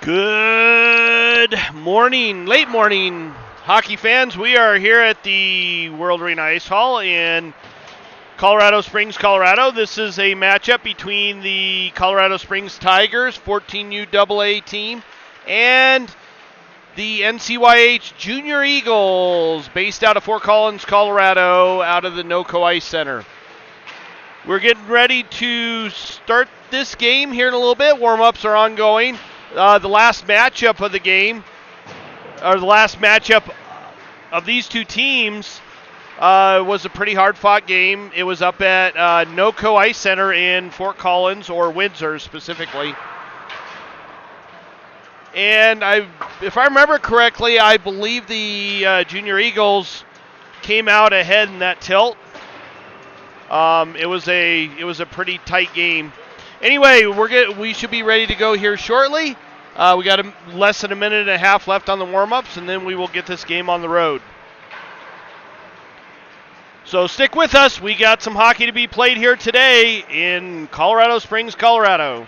Good morning, late morning, hockey fans. We are here at the World Arena Ice Hall in Colorado Springs, Colorado. This is a matchup between the Colorado Springs Tigers 14U AA team and the NCYH Junior Eagles, based out of Fort Collins, Colorado, out of the NCYH Center. We're getting ready to start this game here in a little bit. Warm-ups are ongoing. The last matchup of the game, or the last matchup of these two teams, was a pretty hard-fought game. It was up at NOCO Ice Center in Fort Collins, or Windsor specifically. And if I remember correctly, I believe the Junior Eagles came out ahead in that tilt. It was a pretty tight game. Anyway, we should be ready to go here shortly. We got less than a minute and a half left on the warm-ups, and then we will get this game on the road. So stick with us. We got some hockey to be played here today in Colorado Springs, Colorado.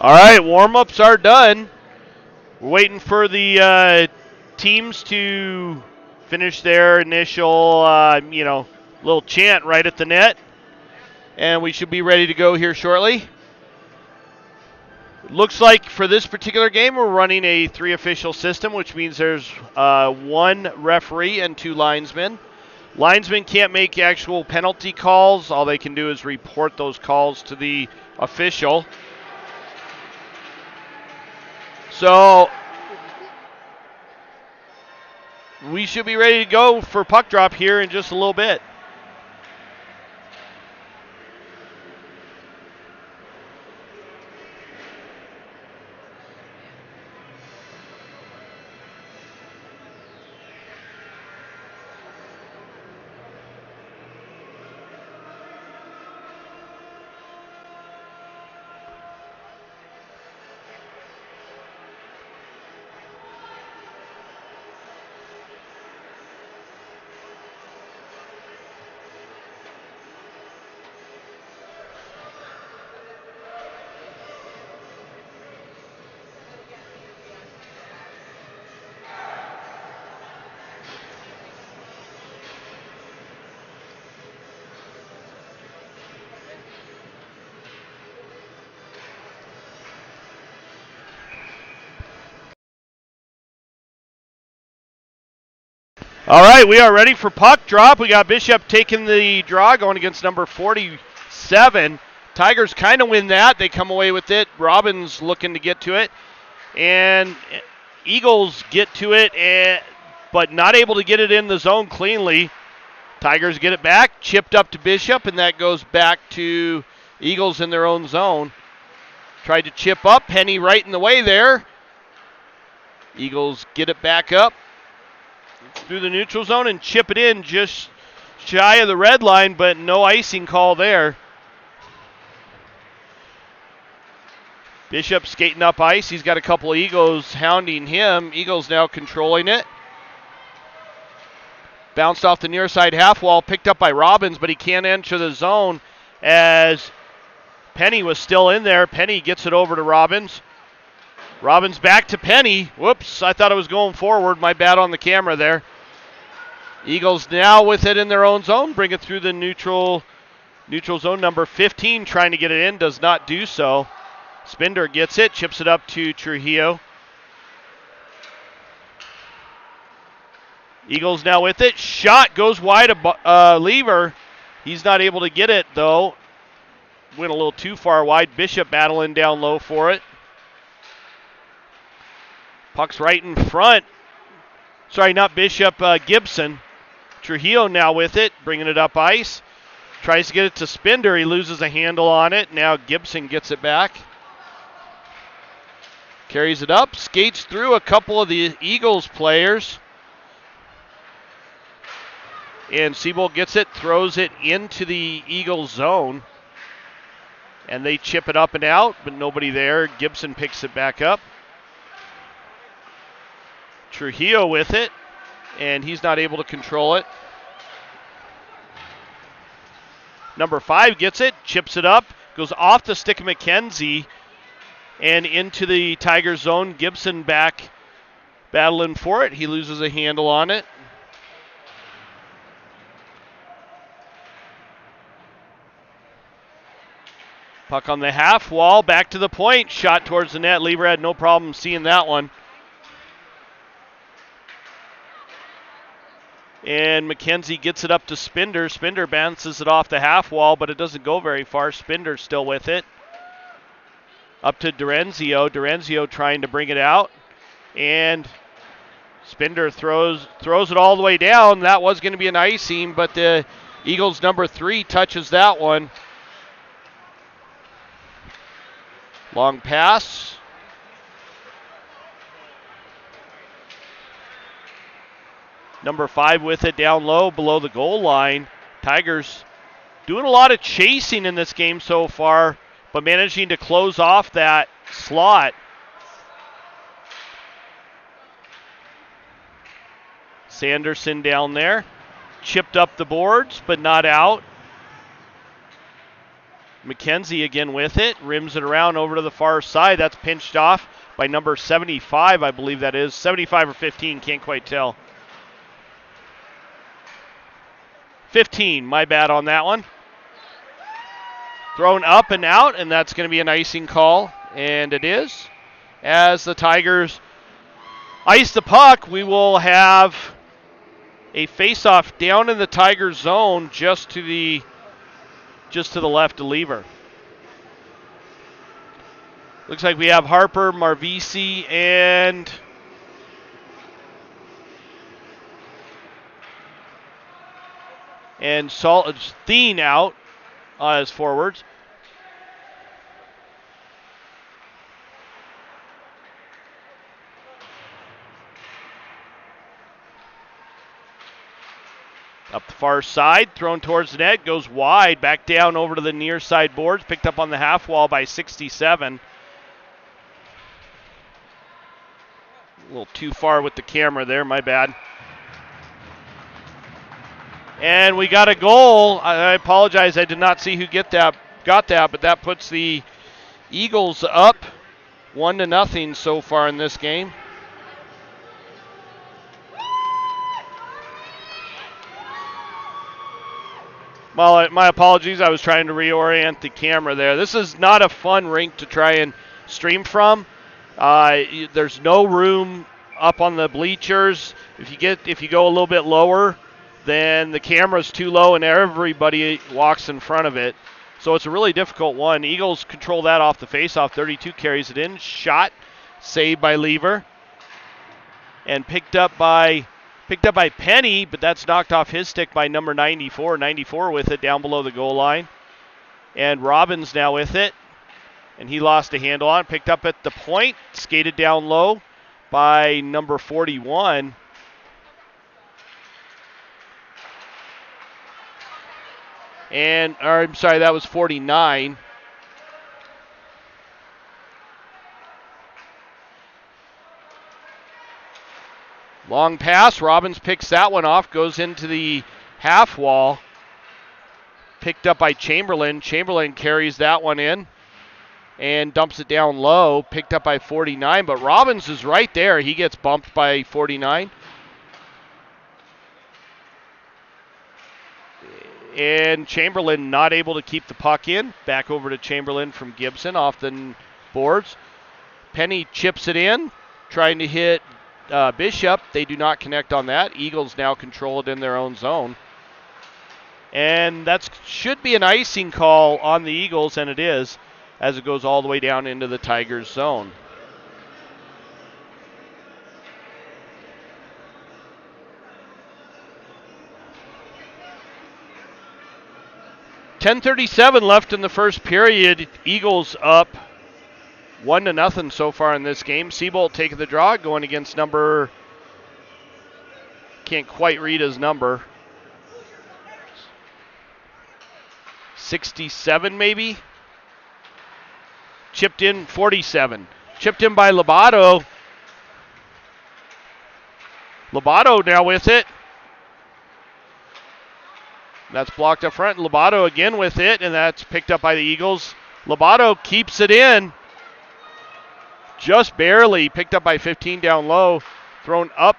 All right, warm-ups are done. We're waiting for the teams to finish their initial, little chant right at the net, and we should be ready to go here shortly. Looks like for this particular game, we're running a 3 official system, which means there's 1 referee and 2 linesmen. Linesmen can't make actual penalty calls. All they can do is report those calls to the official. So we should be ready to go for puck drop here in just a little bit. All right, we are ready for puck drop. We got Bishop taking the draw, going against number 47. Tigers kind of win that. They come away with it. Robbins looking to get to it. And Eagles get to it, but not able to get it in the zone cleanly. Tigers get it back, chipped up to Bishop, and that goes back to Eagles in their own zone. Tried to chip up, Penny right in the way there. Eagles get it back up through the neutral zone and chip it in just shy of the red line, but no icing call there. Bishop skating up ice. He's got a couple of Eagles hounding him. Eagles now controlling it. Bounced off the near side half wall, picked up by Robbins, but he can't enter the zone as Penny was still in there. Penny gets it over to Robbins. Robbins back to Penny. Whoops, I thought it was going forward. My bad on the camera there. Eagles now with it in their own zone. Bring it through the neutral zone. Number 15 trying to get it in. Does not do so. Spender gets it. Chips it up to Trujillo. Eagles now with it. Shot goes wide of Lever. He's not able to get it, though. Went a little too far wide. Bishop battling down low for it. Puck's right in front. Sorry, not Bishop, Gibson. Trujillo now with it, bringing it up ice. Tries to get it to Spender. He loses a handle on it. Now Gibson gets it back. Carries it up, skates through a couple of the Eagles players. And Siebold gets it, throws it into the Eagles zone. And they chip it up and out, but nobody there. Gibson picks it back up. Trujillo with it, and he's not able to control it. Number 5 gets it, chips it up, goes off the stick of McKenzie, and into the Tiger zone. Gibson back battling for it. He loses a handle on it. Puck on the half wall, back to the point, shot towards the net. Lever had no problem seeing that one. And McKenzie gets it up to Spender. Spender bounces it off the half wall, but it doesn't go very far. Spender still with it. Up to Dorenzio. Dorenzio trying to bring it out. And Spender throws it all the way down. That was going to be an icing, but the Eagles number 3 touches that one. Long pass. Number 5 with it down low below the goal line. Tigers doing a lot of chasing in this game so far, but managing to close off that slot. Sanderson down there. Chipped up the boards, but not out. McKenzie again with it. Rims it around over to the far side. That's pinched off by number 75, I believe that is. 75 or 15, can't quite tell. 15, my bad on that one. Thrown up and out, and that's going to be an icing call, and it is. As the Tigers ice the puck, we will have a face-off down in the Tigers zone just to the left of Lever. Looks like we have Harper, Marvisi, and Steen out as forwards. Up the far side, thrown towards the net, goes wide, back down over to the near side boards, picked up on the half wall by 67. A little too far with the camera there, my bad. And we got a goal. I apologize, I did not see who got that, but that puts the Eagles up 1-0 so far in this game. Well, my apologies, I was trying to reorient the camera there. This is not a fun rink to try and stream from. There's no room up on the bleachers. If you go a little bit lower, then the camera's too low and everybody walks in front of it. So it's a really difficult one. Eagles control that off the faceoff. 32 carries it in. Shot, saved by Lever. And picked up by Picked up by Penny, but that's knocked off his stick by number 94. 94 with it down below the goal line. And Robbins now with it. And he lost a handle on it. Picked up at the point. Skated down low by number 41. I'm sorry, that was 49. Long pass. Robbins picks that one off. Goes into the half wall. Picked up by Chamberlain. Chamberlain carries that one in and dumps it down low. Picked up by 49, but Robbins is right there. He gets bumped by 49. And Chamberlain not able to keep the puck in. Back over to Chamberlain from Gibson off the boards. Penny chips it in, trying to hit Bishop. They do not connect on that. Eagles now control it in their own zone. And that should be an icing call on the Eagles, and it is, as it goes all the way down into the Tigers zone. .37 left in the first period. Eagles up 1-0 so far in this game. Seabolt taking the draw, going against number, can't quite read his number, 67 maybe? Chipped in 47. Chipped in by Lobato. Lobato now with it. That's blocked up front. Lobato again with it, and that's picked up by the Eagles. Lobato keeps it in. Just barely. Picked up by 15 down low. Thrown up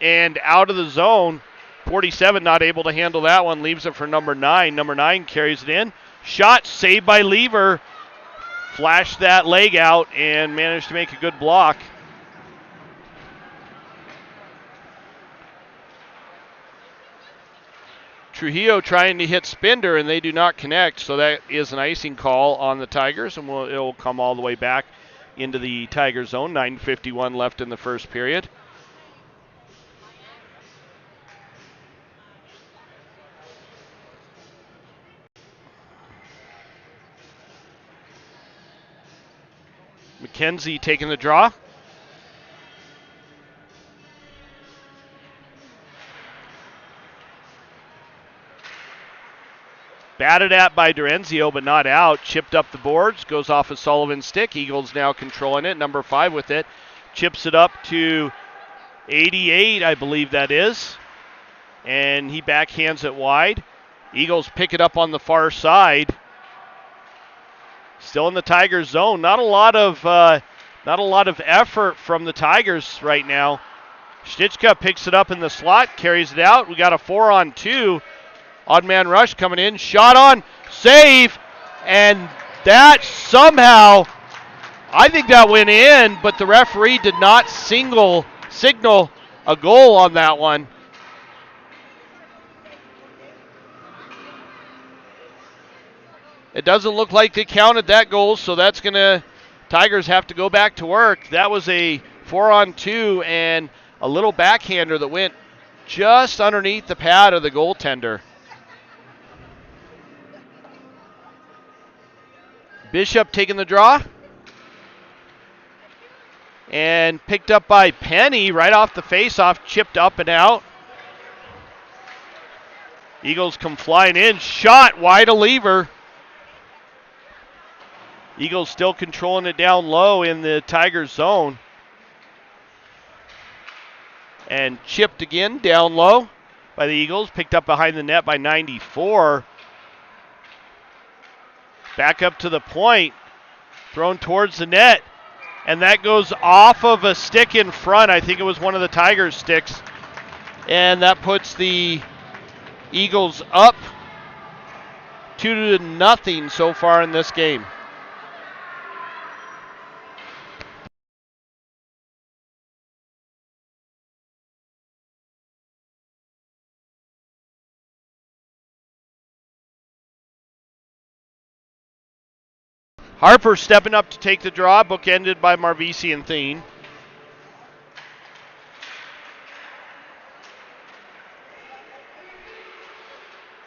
and out of the zone. 47 not able to handle that one. Leaves it for number 9. Number 9 carries it in. Shot saved by Lever. Flashed that leg out and managed to make a good block. Trujillo trying to hit Spinder, and they do not connect, so that is an icing call on the Tigers, and it will come all the way back into the Tiger zone. 9:51 left in the first period. McKenzie taking the draw. Batted at by Dorenzio, but not out. Chipped up the boards, goes off of Sullivan's stick. Eagles now controlling it. Number 5 with it. Chips it up to 88, I believe that is. And he backhands it wide. Eagles pick it up on the far side. Still in the Tigers zone. Not a lot of effort from the Tigers right now. Stitchka picks it up in the slot, carries it out. We got a 4-on-2. Odd man rush coming in. Shot on, save, and that somehow, I think that went in, but the referee did not signal a goal on that one. It doesn't look like they counted that goal, so that's going to, Tigers have to go back to work. That was a 4-on-2 and a little backhander that went just underneath the pad of the goaltender. Bishop taking the draw. And picked up by Penny right off the face-off, chipped up and out. Eagles come flying in. Shot wide of Lever. Eagles still controlling it down low in the Tigers zone. And chipped again down low by the Eagles. Picked up behind the net by 94. Back up to the point. Thrown towards the net. And that goes off of a stick in front. I think it was one of the Tigers' sticks. And that puts the Eagles up 2-0 so far in this game. Harper stepping up to take the draw, bookended by Marvisi and Thien.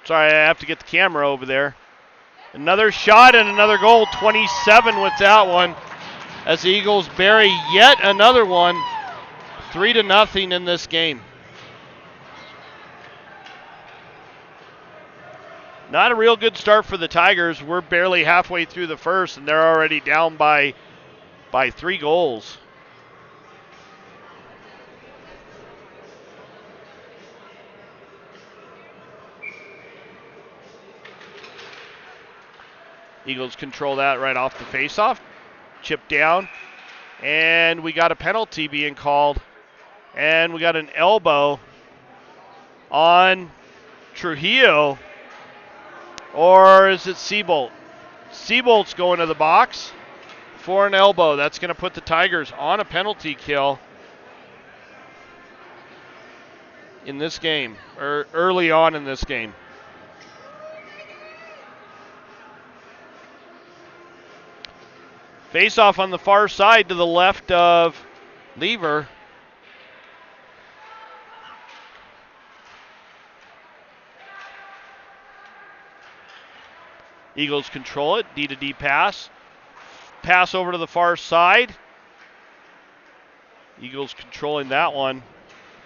Sorry, I have to get the camera over there. Another shot and another goal, 27 with that one, as the Eagles bury yet another one, 3-0 in this game. Not a real good start for the Tigers. We're barely halfway through the first, and they're already down by 3 goals. Eagles control that right off the faceoff. Chip down, and we got a penalty being called, and we got an elbow on Trujillo, or is it Seabolt? Seabolt's going to the box for an elbow. That's going to put the Tigers on a penalty kill in this game, or early on in this game. Face off on the far side to the left of Lever. Eagles control it, D-to-D pass. Pass over to the far side. Eagles controlling that one.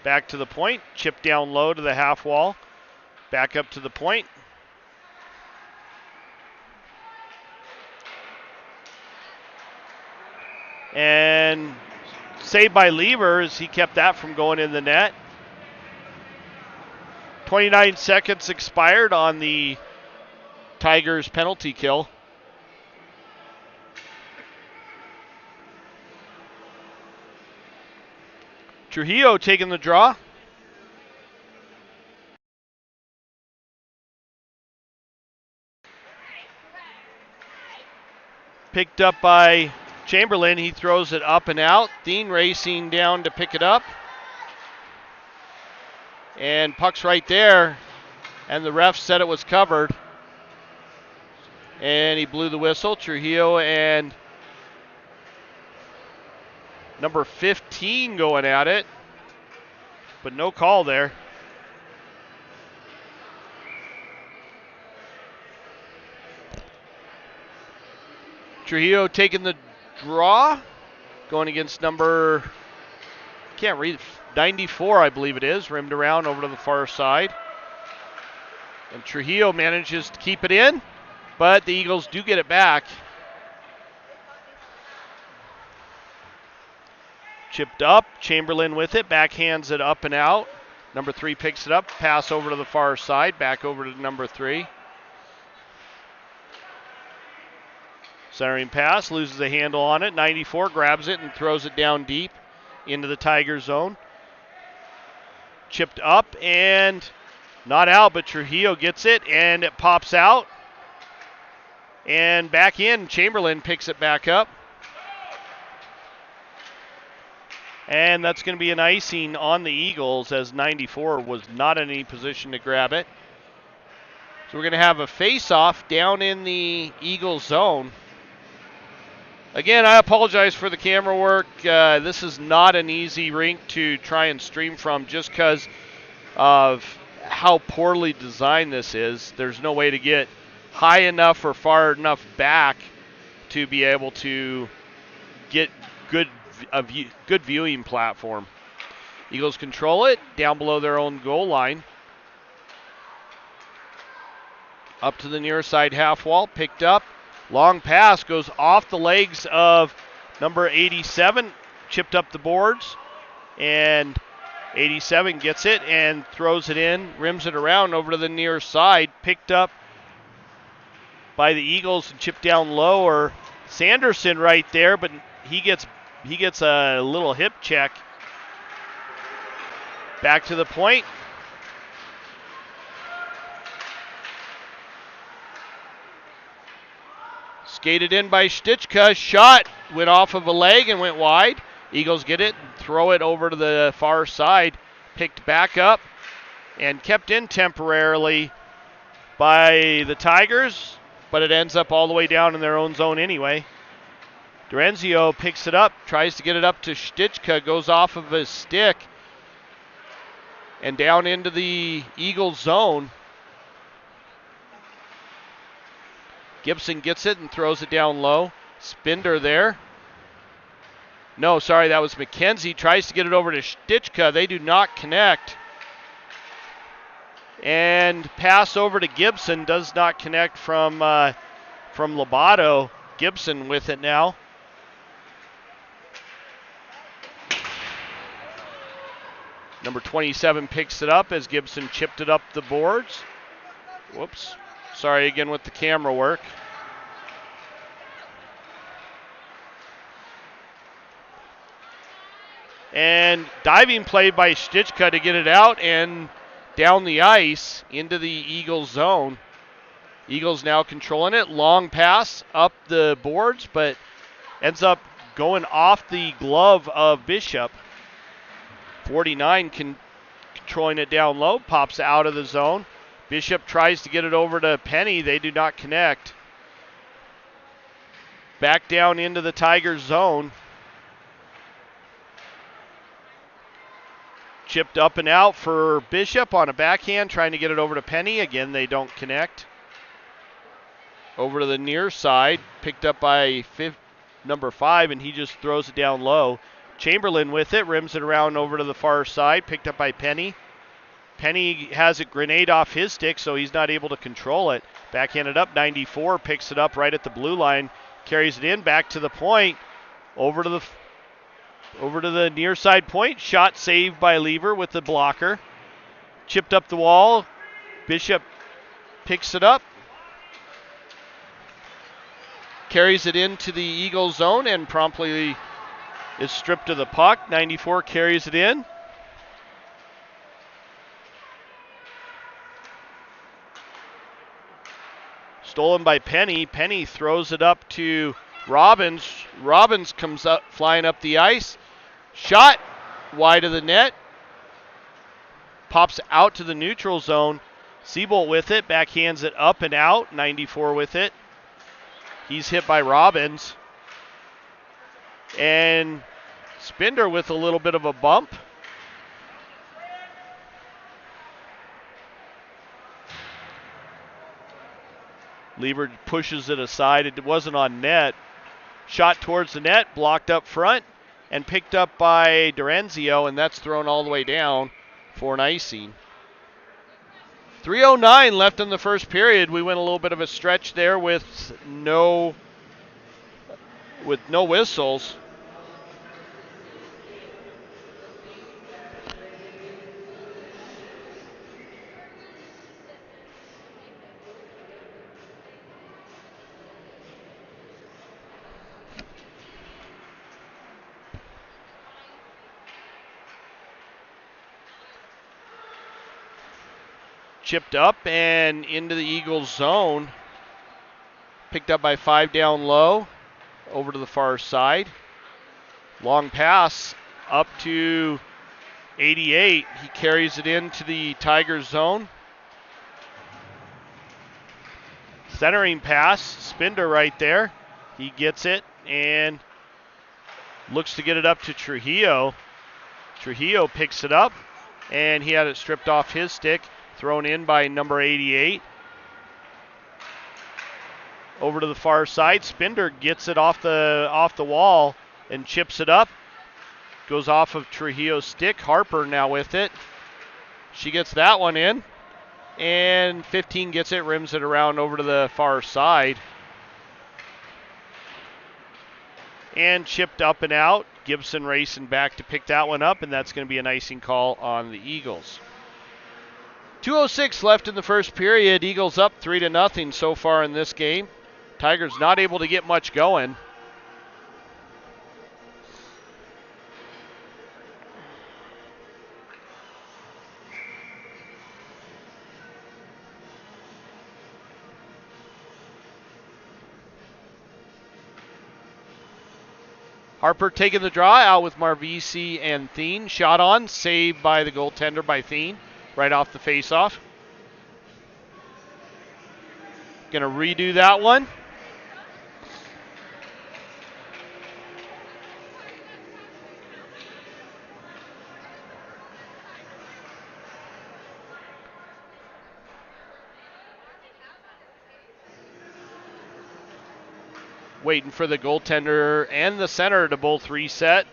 Back to the point, chip down low to the half wall. Back up to the point. And saved by Lever as he kept that from going in the net. 29 seconds expired on the Tigers penalty kill. Trujillo taking the draw. Picked up by Chamberlain. He throws it up and out. Dean racing down to pick it up. And puck's right there. And the ref said it was covered. And he blew the whistle. Trujillo and number 15 going at it. But no call there. Trujillo taking the draw, going against number, can't read, 94 I believe it is, rimmed around over to the far side. And Trujillo manages to keep it in, but the Eagles do get it back. Chipped up, Chamberlain with it, backhands it up and out. Number 3 picks it up, pass over to the far side, back over to number 3. Centering pass, loses the handle on it. 94 grabs it and throws it down deep into the Tiger zone. Chipped up and not out, but Trujillo gets it and it pops out. And back in, Chamberlain picks it back up. And that's going to be an icing on the Eagles as 94 was not in any position to grab it. So we're going to have a face-off down in the Eagles zone. Again, I apologize for the camera work. This is not an easy rink to try and stream from just because of how poorly designed this is. There's no way to get high enough or far enough back to be able to get good viewing platform. Eagles control it down below their own goal line. Up to the near side half wall, picked up. Long pass goes off the legs of number 87, chipped up the boards, and 87 gets it and throws it in, rims it around over to the near side, picked up by the Eagles and chipped down lower. Sanderson right there, but he gets a little hip check. Back to the point. Skated in by Stichka. Shot went off of a leg and went wide. Eagles get it, throw it over to the far side. Picked back up and kept in temporarily by the Tigers, but it ends up all the way down in their own zone anyway. Dorenzio picks it up, tries to get it up to Stichka, goes off of his stick and down into the Eagles zone. Gibson gets it and throws it down low. Spinder there. No, sorry, that was McKenzie. Tries to get it over to Stichka. They do not connect. And pass over to Gibson. Does not connect from Lobato. Gibson with it now. Number 27 picks it up as Gibson chipped it up the boards. Whoops. Sorry again with the camera work. And diving play by Stichka to get it out and down the ice into the Eagles zone. Eagles now controlling it. Long pass up the boards, but ends up going off the glove of Bishop. 49 controlling it down low, pops out of the zone. Bishop tries to get it over to Penny. They do not connect. Back down into the Tigers zone. Chipped up and out for Bishop on a backhand, trying to get it over to Penny. Again, they don't connect. Over to the near side, picked up by number 5, and he just throws it down low. Chamberlain with it, rims it around over to the far side, picked up by Penny. Penny has a grenade off his stick, so he's not able to control it. Backhanded up, 94, picks it up right at the blue line, carries it in, back to the point, over to the near side point. Shot saved by Lever with the blocker. Chipped up the wall. Bishop picks it up. Carries it into the Eagle zone and promptly is stripped of the puck. 94 carries it in. Stolen by Penny. Penny throws it up to Robbins. Robbins comes up, flying up the ice. Shot wide of the net. Pops out to the neutral zone. Siebold with it. Backhands it up and out. 94 with it. He's hit by Robbins. And Spinder with a little bit of a bump. Lever pushes it aside. It wasn't on net. Shot towards the net, blocked up front, and picked up by Durenzio, and that's thrown all the way down for an icing. 3:09 left in the first period. We went a little bit of a stretch there with no whistles. Chipped up and into the Eagles zone. Picked up by 5 down low. Over to the far side. Long pass up to 88. He carries it into the Tigers zone. Centering pass. Spinder right there. He gets it and looks to get it up to Trujillo. Trujillo picks it up and he had it stripped off his stick. Thrown in by number 88. Over to the far side. Spinder gets it off the wall and chips it up. Goes off of Trujillo's stick. Harper now with it. She gets that one in. And 15 gets it, rims it around over to the far side. And chipped up and out. Gibson racing back to pick that one up, and that's going to be an icing call on the Eagles. 2:06 left in the first period. Eagles up 3-0 so far in this game. Tigers not able to get much going. Harper taking the draw out with Marvisi and Thien. Shot on, saved by the goaltender by Thien. Right off the faceoff. Going to redo that one. waiting for the goaltender and the center to both reset.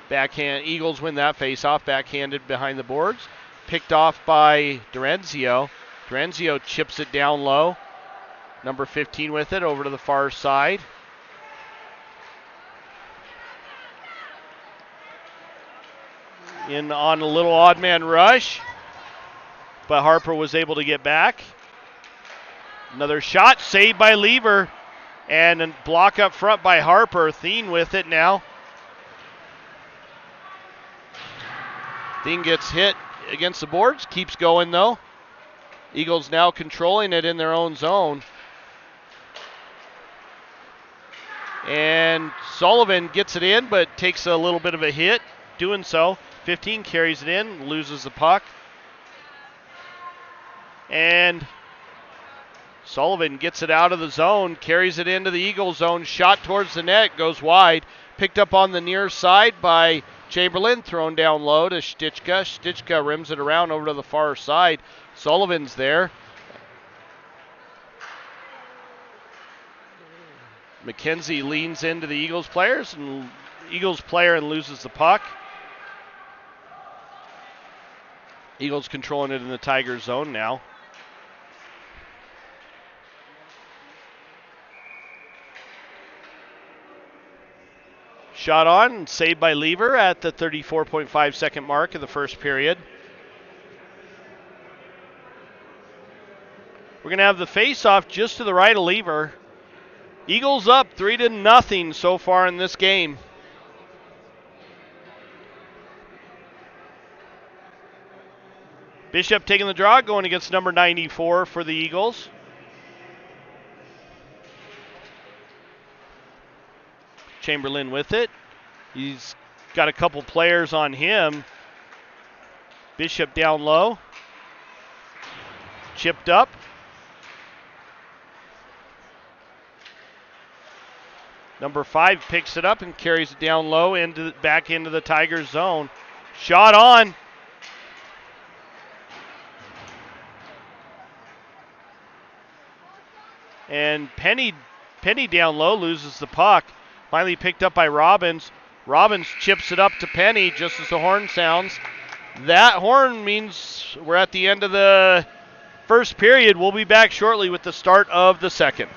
Backhand, Eagles win that face-off, backhanded behind the boards. Picked off by Durenzio. Durenzio chips it down low. Number 15 with it over to the far side. In on a little odd man rush, but Harper was able to get back. Another shot, saved by Lever, and a block up front by Harper. Thien with it now. Thien gets hit against the boards, keeps going though. Eagles now controlling it in their own zone. And Sullivan gets it in, but takes a little bit of a hit doing so. 15 carries it in, loses the puck. And Sullivan gets it out of the zone, carries it into the Eagle zone, shot towards the net, goes wide. Picked up on the near side by Chamberlain, thrown down low to Stichka. Stichka rims it around over to the far side. Sullivan's there. McKenzie leans into the Eagles player and loses the puck. Eagles controlling it in the Tigers zone now. Shot on, saved by Lever at the 34.5 second mark of the first period. We're going to have the face-off just to the right of Lever. Eagles up 3-0 so far in this game. Bishop taking the draw, going against number 94 for the Eagles. Chamberlain with it. He's got a couple players on him. Bishop down low. Chipped up. Number 5 picks it up and carries it down low back into the Tigers zone. Shot on. And Penny down low loses the puck. Finally picked up by Robbins. Robbins chips it up to Penny just as the horn sounds. That horn means we're at the end of the first period. We'll be back shortly with the start of the second.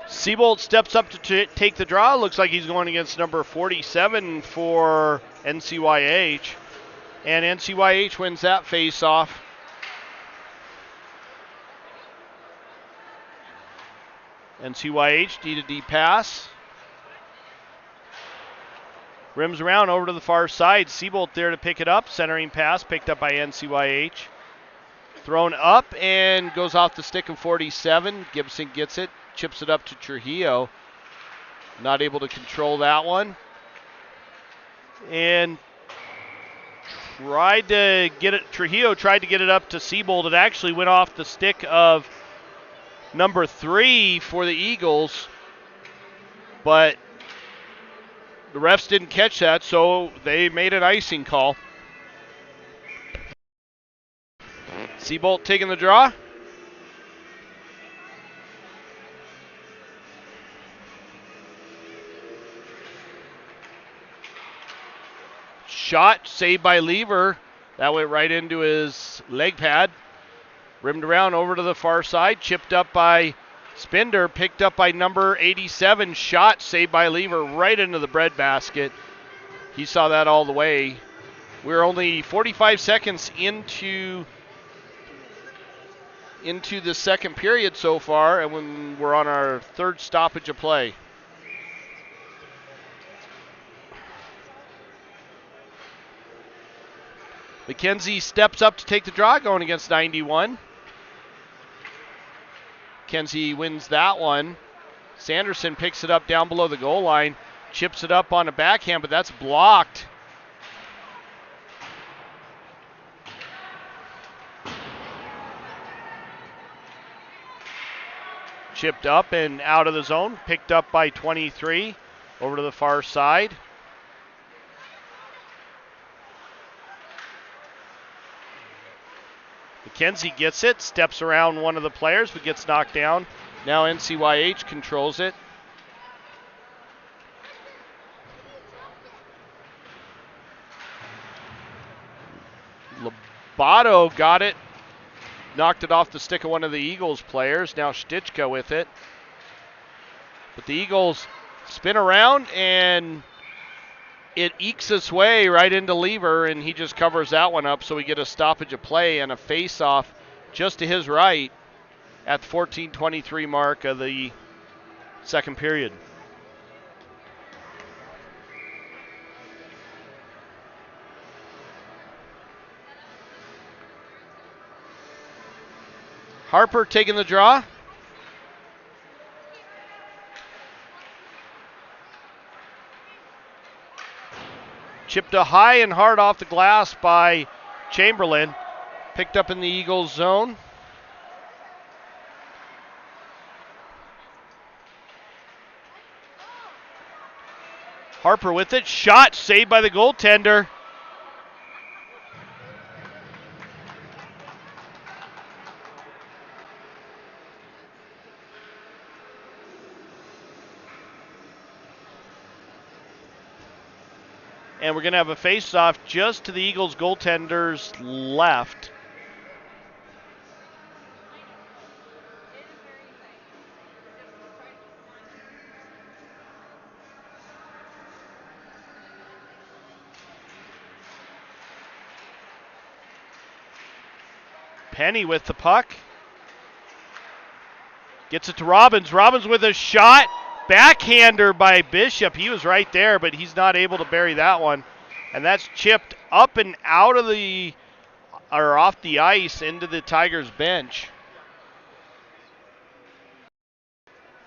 Seabolt steps up to take the draw. Looks like he's going against number 47 for NCYH. And NCYH wins that face-off. NCYH D-to-D pass. Rims around over to the far side. Seabolt there to pick it up. Centering pass picked up by NCYH. Thrown up and goes off the stick of 47. Gibson gets it. Chips it up to Trujillo. Not able to control that one. And Trujillo tried to get it up to Siebold. It actually went off the stick of number 3 for the Eagles, but the refs didn't catch that, so they made an icing call. Siebold taking the draw. Shot, saved by Lever. That went right into his leg pad. Rimmed around over to the far side. Chipped up by Spinder. Picked up by number 87. Shot, saved by Lever right into the breadbasket. He saw that all the way. We're only 45 seconds into the second period so far, and when we're on our third stoppage of play. McKenzie steps up to take the draw, going against 91. McKenzie wins that one. Sanderson picks it up down below the goal line, chips it up on a backhand, but that's blocked. Chipped up and out of the zone, picked up by 23, over to the far side. McKenzie gets it, steps around one of the players, but gets knocked down. Now NCYH controls it. Lobato got it, knocked it off the stick of one of the Eagles players. Now Stichka with it. But the Eagles spin around and it ekes its way right into Lever, and he just covers that one up, so we get a stoppage of play and a face-off just to his right at the 14:23 mark of the second period. Harper taking the draw. Chipped a high and hard off the glass by Chamberlain. Picked up in the Eagles zone. Harper with it. Shot saved by the goaltender. And we're going to have a face-off just to the Eagles goaltender's left. Penny with the puck. Gets it to Robbins. Robbins with a shot. Backhander by Bishop. He was right there, but he's not able to bury that one. And that's chipped up and out of the, or off the ice into the Tigers bench.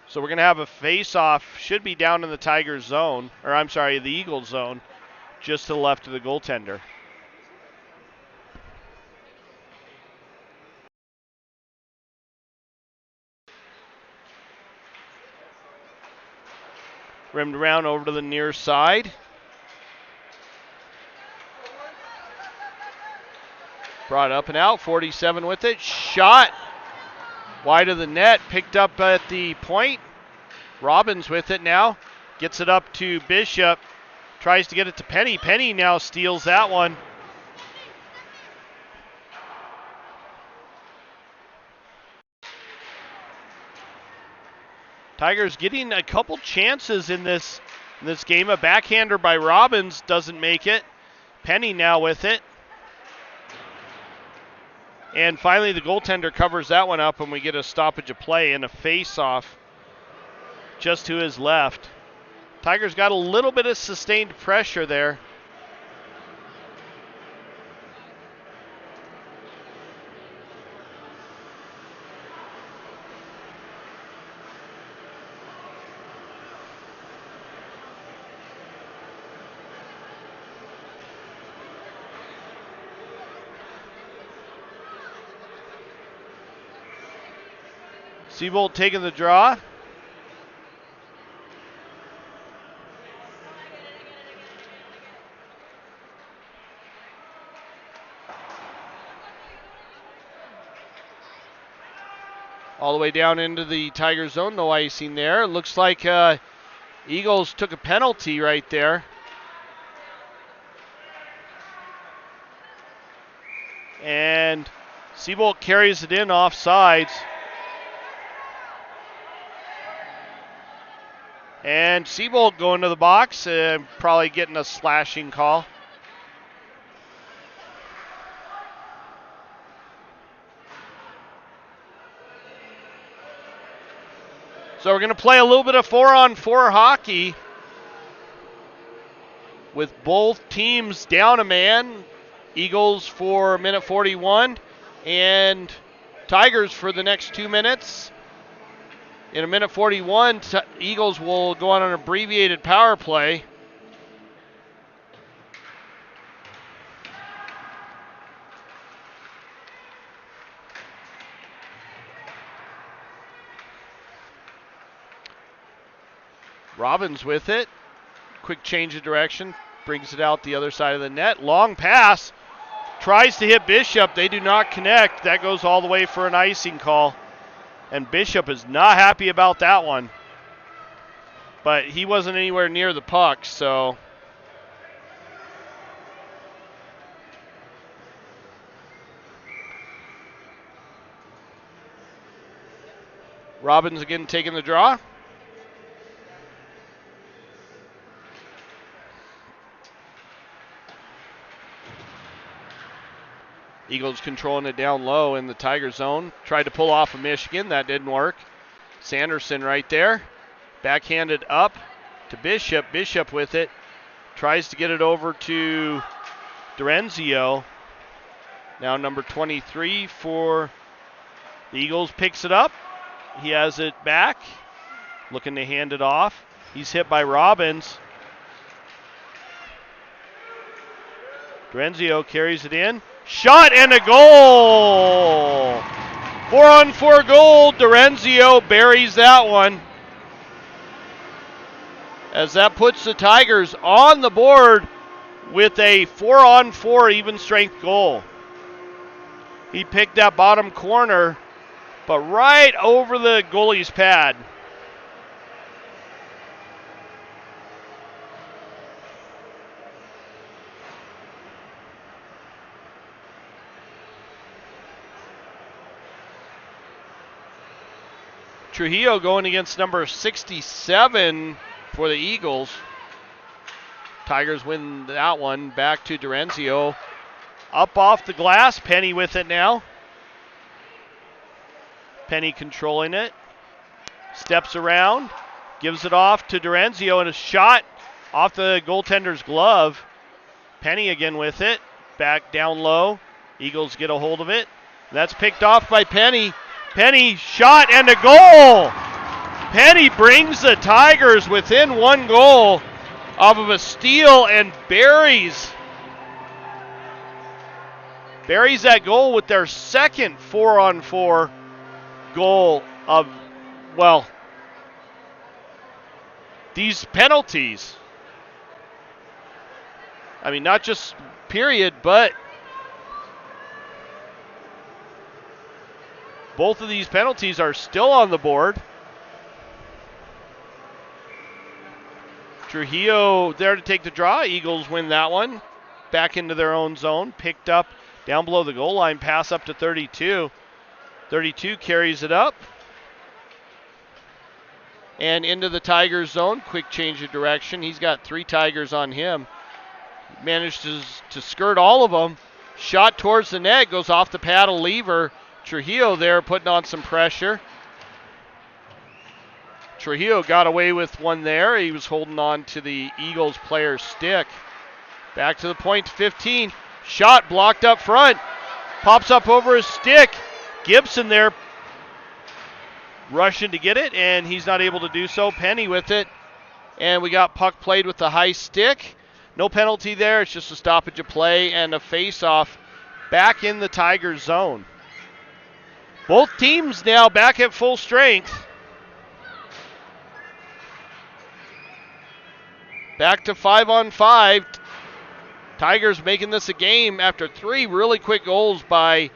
So we're going to have a face-off. Should be down in the Tigers zone, or I'm sorry, the Eagles zone, just to the left of the goaltender. Rimmed around over to the near side. Brought up and out, 47 with it. Shot wide of the net, picked up at the point. Robbins with it now. Gets it up to Bishop. Tries to get it to Penny. Penny now steals that one. Tigers getting a couple chances in this game. A backhander by Robbins doesn't make it. Penny now with it. And finally the goaltender covers that one up and we get a stoppage of play and a face-off just to his left. Tigers got a little bit of sustained pressure there. Seabolt taking the draw. All the way down into the Tiger zone, no icing there. Looks like Eagles took a penalty right there. And Seabolt carries it in offsides. And Seabolt going to the box and probably getting a slashing call. So we're going to play a little bit of 4-on-4 hockey with both teams down a man. Eagles for minute 41 and Tigers for the next 2 minutes. In a minute 41, Eagles will go on an abbreviated power play. Robbins with it. Quick change of direction. Brings it out the other side of the net. Long pass. Tries to hit Bishop. They do not connect. That goes all the way for an icing call. And Bishop is not happy about that one. But he wasn't anywhere near the puck, so. Robbins again taking the draw. Eagles controlling it down low in the Tiger zone. Tried to pull off of Michigan. That didn't work. Sanderson right there. Backhanded up to Bishop. Bishop with it. Tries to get it over to Dorenzio. Now number 23 for the Eagles picks it up. He has it back. Looking to hand it off. He's hit by Robbins. Dorenzio carries it in. Shot and a goal! 4-on-4 goal. Dorenzio buries that one. As that puts the Tigers on the board with a 4-on-4 even strength goal. He picked that bottom corner, but right over the goalie's pad. Trujillo going against number 67 for the Eagles. Tigers win that one. Back to Dorenzio. Up off the glass. Penny with it now. Penny controlling it. Steps around. Gives it off to Dorenzio, and a shot off the goaltender's glove. Penny again with it. Back down low. Eagles get a hold of it. That's picked off by Penny. Penny shot and a goal. Penny brings the Tigers within one goal off of a steal and buries that goal with their second 4-on-4 goal of, well, these penalties. I mean, not just period, but both of these penalties are still on the board. Trujillo there to take the draw. Eagles win that one. Back into their own zone. Picked up down below the goal line. Pass up to 32. 32 carries it up. And into the Tigers zone. Quick change of direction. He's got 3 Tigers on him. Managed to skirt all of them. Shot towards the net. Goes off the paddle lever. Trujillo there putting on some pressure. Trujillo got away with one there. He was holding on to the Eagles player's stick. Back to the point, 15. Shot blocked up front. Pops up over his stick. Gibson there rushing to get it, and he's not able to do so. Penny with it. And we got puck played with the high stick. No penalty there. It's just a stoppage of play and a face-off back in the Tigers zone. Both teams now back at full strength. Back to 5-on-5. Tigers making this a game after 3 really quick goals by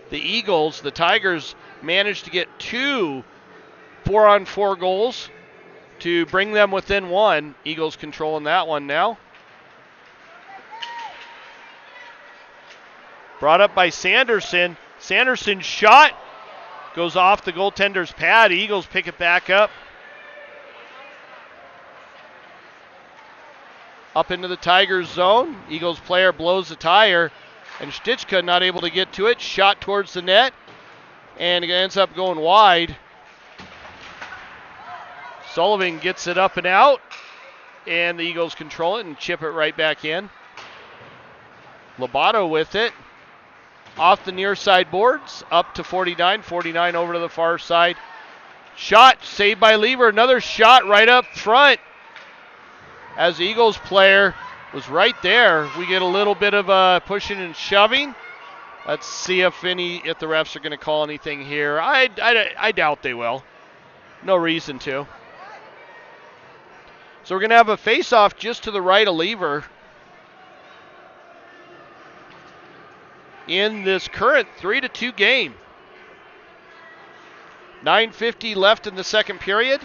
the Eagles. The Tigers managed to get 2 4-on-4 goals to bring them within 1. Eagles controlling that one now. Brought up by Sanderson. Sanderson's shot goes off the goaltender's pad. Eagles pick it back up. Up into the Tigers zone. Eagles player blows the tire, and Stichka not able to get to it. Shot towards the net, and it ends up going wide. Sullivan gets it up and out, and the Eagles control it and chip it right back in. Lobato with it. Off the near side boards, up to 49. 49 over to the far side. Shot saved by Lever. Another shot right up front. As the Eagles player was right there, we get a little bit of pushing and shoving. Let's see if the refs are going to call anything here. I doubt they will. No reason to. So we're going to have a face-off just to the right of Lever in this current 3-2 game. 9:50 left in the second period.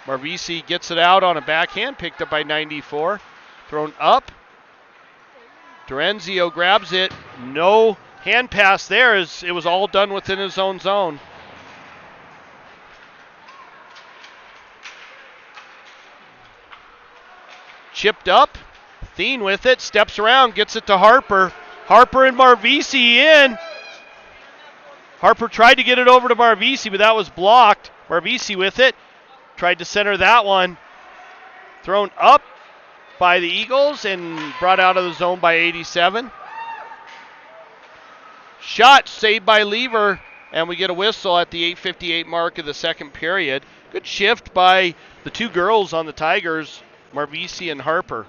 Marvisi gets it out on a backhand, picked up by 94. Thrown up. Dorenzio grabs it. No hand pass there, as it was all done within his own zone. Chipped up. Thien with it, steps around, gets it to Harper. Harper and Marvisi in. Harper tried to get it over to Marvisi, but that was blocked. Marvisi with it. Tried to center that one. Thrown up by the Eagles and brought out of the zone by 87. Shot saved by Lever, and we get a whistle at the 8:58 mark of the second period. Good shift by the 2 girls on the Tigers, Marvisi and Harper.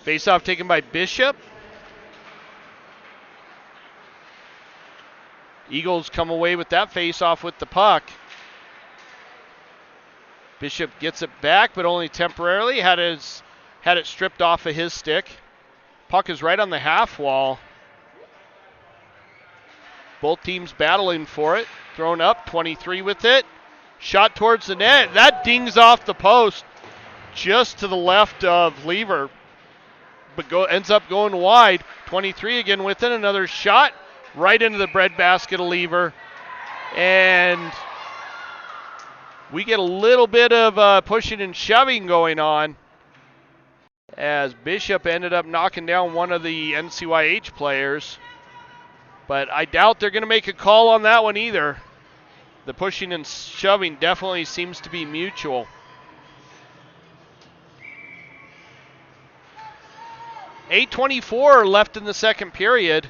Face-off taken by Bishop. Eagles come away with that face-off with the puck. Bishop gets it back, but only temporarily. Had it stripped off of his stick. Puck is right on the half wall. Both teams battling for it. Thrown up, 23 with it. Shot towards the net. That dings off the post just to the left of Lever, but ends up going wide. 23 again with it. Another shot right into the breadbasket of Lever. And we get a little bit of pushing and shoving going on, as Bishop ended up knocking down one of the NCYH players. But I doubt they're going to make a call on that one either. The pushing and shoving definitely seems to be mutual. .8:24 left in the second period.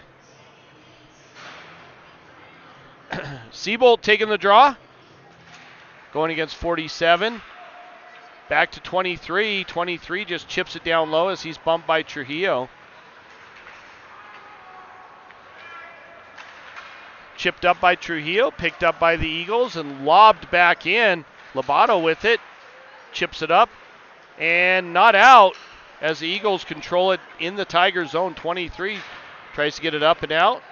Seabolt taking the draw. Going against 47. Back to 23. 23 just chips it down low as he's bumped by Trujillo. Chipped up by Trujillo, picked up by the Eagles, and lobbed back in. Lobato with it. Chips it up. And not out, as the Eagles control it in the Tiger zone. 23 tries to get it up and out.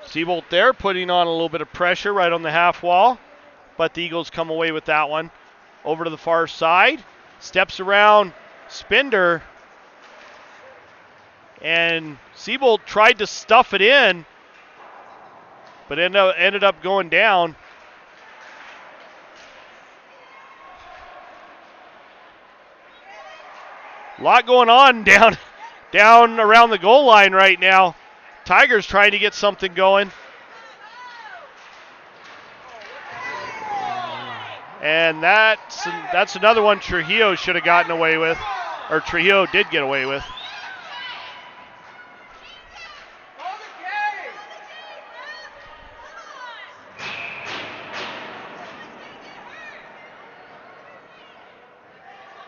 Seabolt there putting on a little bit of pressure right on the half wall, but the Eagles come away with that one. Over to the far side, steps around Spinder, and Seabolt tried to stuff it in, but ended up going down. A lot going on down around the goal line right now. Tigers trying to get something going. And that's another one Trujillo should have gotten away with, or Trujillo did get away with.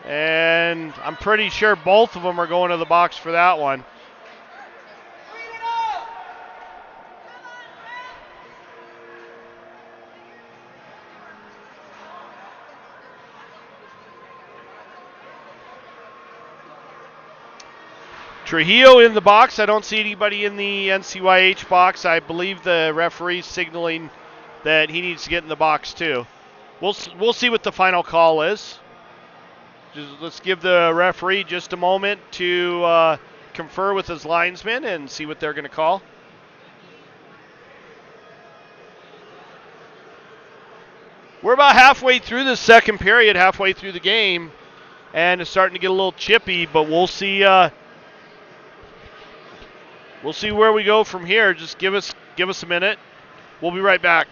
And I'm pretty sure both of them are going to the box for that one. Trujillo in the box. I don't see anybody in the NCYH box. I believe the referee's signaling that he needs to get in the box too. We'll see what the final call is. Let's give the referee just a moment to confer with his linesman and see what they're going to call. We're about halfway through the second period, halfway through the game, and it's starting to get a little chippy, but we'll see where we go from here. Just give us a minute. We'll be right back.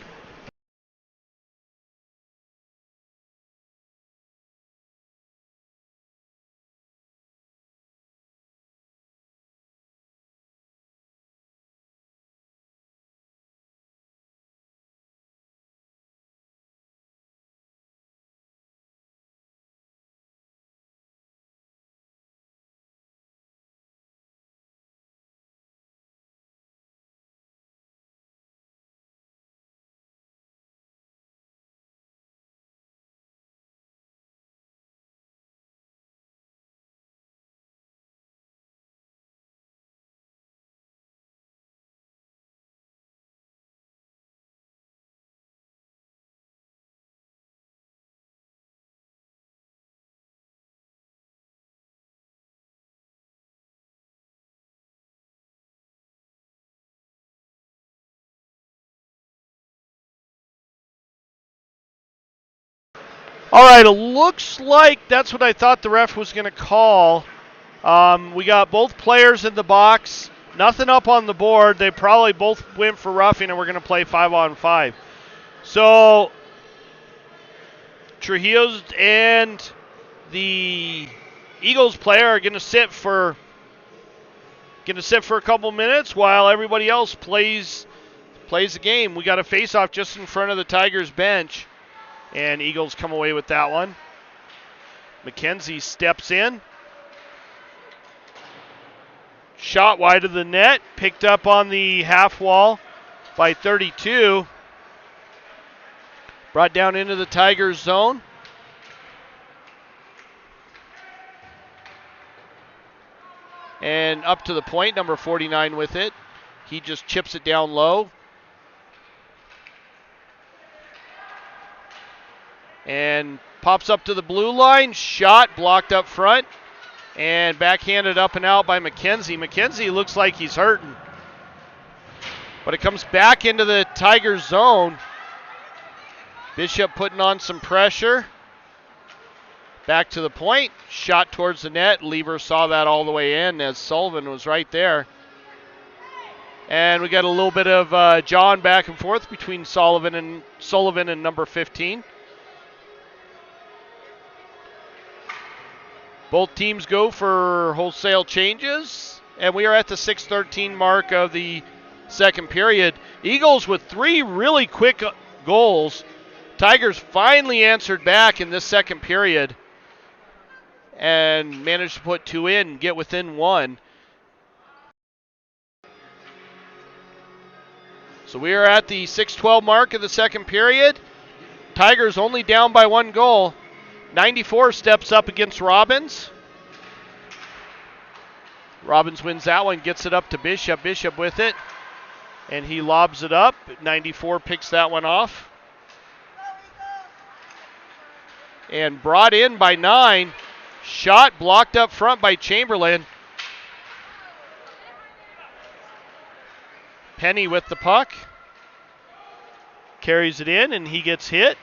All right, it looks like that's what I thought the ref was going to call. We got both players in the box, nothing up on the board. They probably both went for roughing, and we're going to play 5-on-5. So Trujillo's and the Eagles player are going to sit for a couple minutes while everybody else plays the game. We got a face-off just in front of the Tigers bench. And Eagles come away with that one. McKenzie steps in. Shot wide of the net. Picked up on the half wall by 32. Brought down into the Tigers zone. And up to the point, number 49 with it. He just chips it down low. And pops up to the blue line. Shot blocked up front. And backhanded up and out by McKenzie. McKenzie looks like he's hurting. But it comes back into the Tigers zone. Bishop putting on some pressure. Back to the point. Shot towards the net. Lieber saw that all the way in as Sullivan was right there. And we got a little bit of jawing back and forth between Sullivan and number 15. Both teams go for wholesale changes, and we are at the 6:13 mark of the second period. Eagles with 3 really quick goals. Tigers finally answered back in this second period and managed to put 2 in, get within 1. So we are at the 6:12 mark of the second period. Tigers only down by 1 goal. 94 steps up against Robbins. Robbins wins that one, gets it up to Bishop. Bishop with it, and he lobs it up. 94 picks that one off. And brought in by 9. Shot blocked up front by Chamberlain. Penny with the puck. Carries it in, and he gets hit.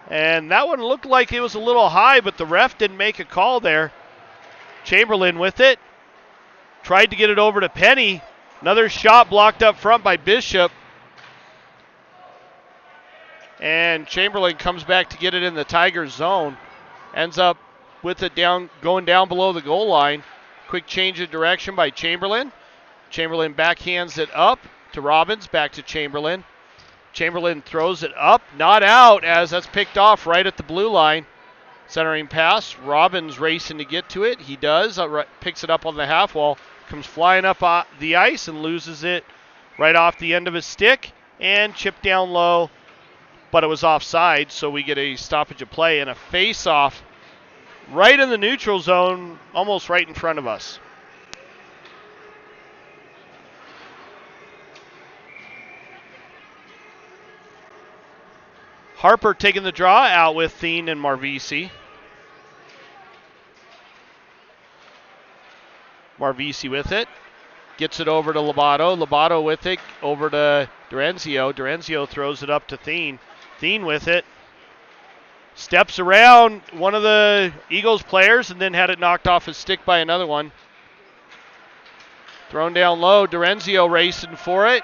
And that one looked like it was a little high, but the ref didn't make a call there. Chamberlain with it. Tried to get it over to Penny. Another shot blocked up front by Bishop. And Chamberlain comes back to get it in the Tigers zone. Ends up with it going down below the goal line. Quick change of direction by Chamberlain. Chamberlain backhands it up to Robbins, back to Chamberlain. Chamberlain throws it up, not out, as that's picked off right at the blue line. Centering pass, Robbins racing to get to it. He does, picks it up on the half wall, comes flying up the ice and loses it right off the end of his stick and chipped down low, but it was offside, so we get a stoppage of play and a face-off right in the neutral zone, almost right in front of us. Harper taking the draw out with Thien and Marvisi. Marvisi with it. Gets it over to Lobato. Lobato with it over to Durenzio. Durenzio throws it up to Thien. Thien with it. Steps around one of the Eagles players and then had it knocked off his stick by another one. Thrown down low. Durenzio racing for it.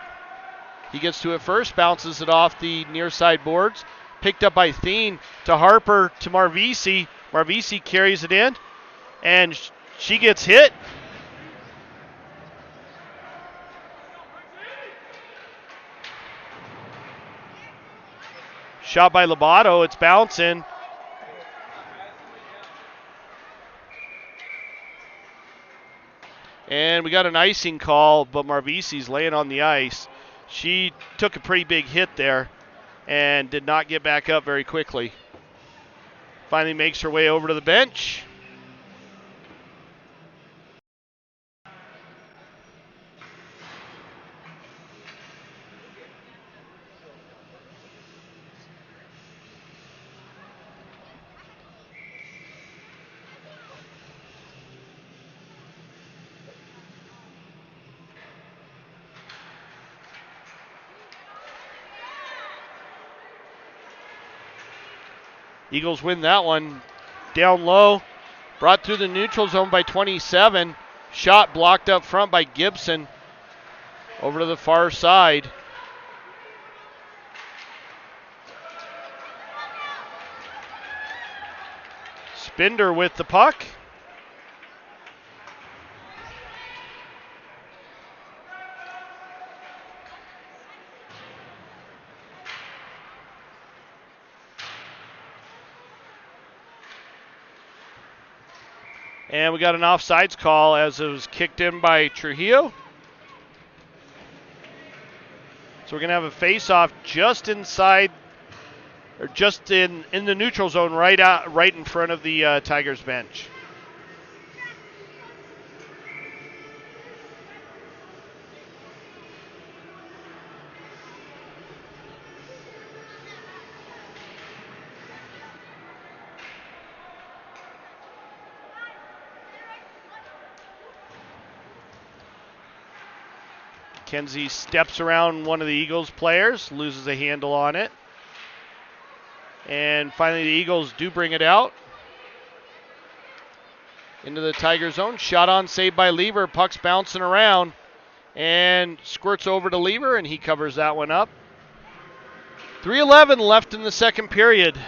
He gets to it first. Bounces it off the near side boards. Picked up by Thien to Harper to Marvisi. Marvisi carries it in. And she gets hit. Shot by Lobato. It's bouncing. And we got an icing call, but Marvisi's laying on the ice. She took a pretty big hit there and did not get back up very quickly. Finally makes her way over to the bench. Eagles win that one. Down low, brought through the neutral zone by 27. Shot blocked up front by Gibson. Over to the far side. Spinder with the puck. And we got an offsides call as it was kicked in by Trujillo. So we're going to have a face-off just inside, or just in the neutral zone, right in front of the Tigers bench. Kenzie steps around one of the Eagles players, loses a handle on it. And finally the Eagles do bring it out into the Tiger zone. Shot on, saved by Lever. Puck's bouncing around and squirts over to Lever, and he covers that one up. 3:11 left in the second period.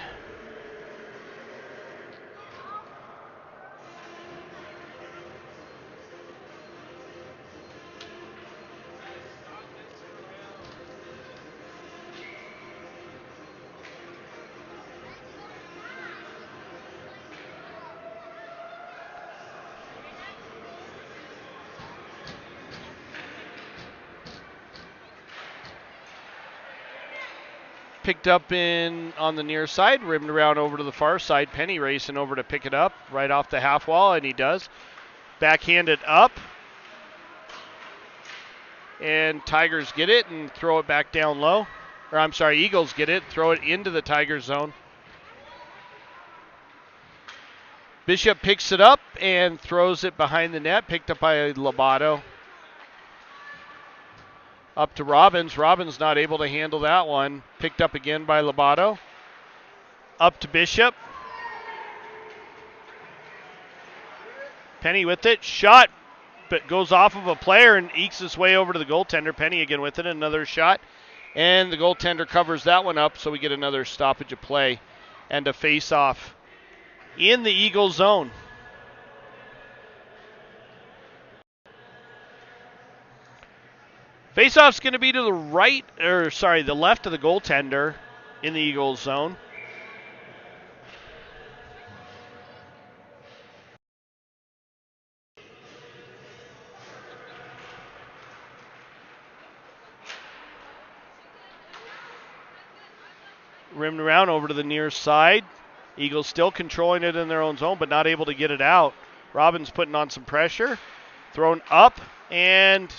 Picked up on the near side, rimmed around over to the far side. Penny racing over to pick it up right off the half wall, and he does. Backhanded up. And Tigers get it and throw it back down low. Or I'm sorry, Eagles get it, throw it into the Tigers zone. Bishop picks it up and throws it behind the net, picked up by Lobato. Up to Robbins. Robbins not able to handle that one. Picked up again by Lobato. Up to Bishop. Penny with it. Shot, but goes off of a player and ekes his way over to the goaltender. Penny again with it. Another shot. And the goaltender covers that one up, so we get another stoppage of play and a face-off in the Eagle zone. Face-off's going to be to the the left of the goaltender in the Eagles zone. Rimmed around over to the near side. Eagles still controlling it in their own zone, but not able to get it out. Robbins putting on some pressure. Thrown up, and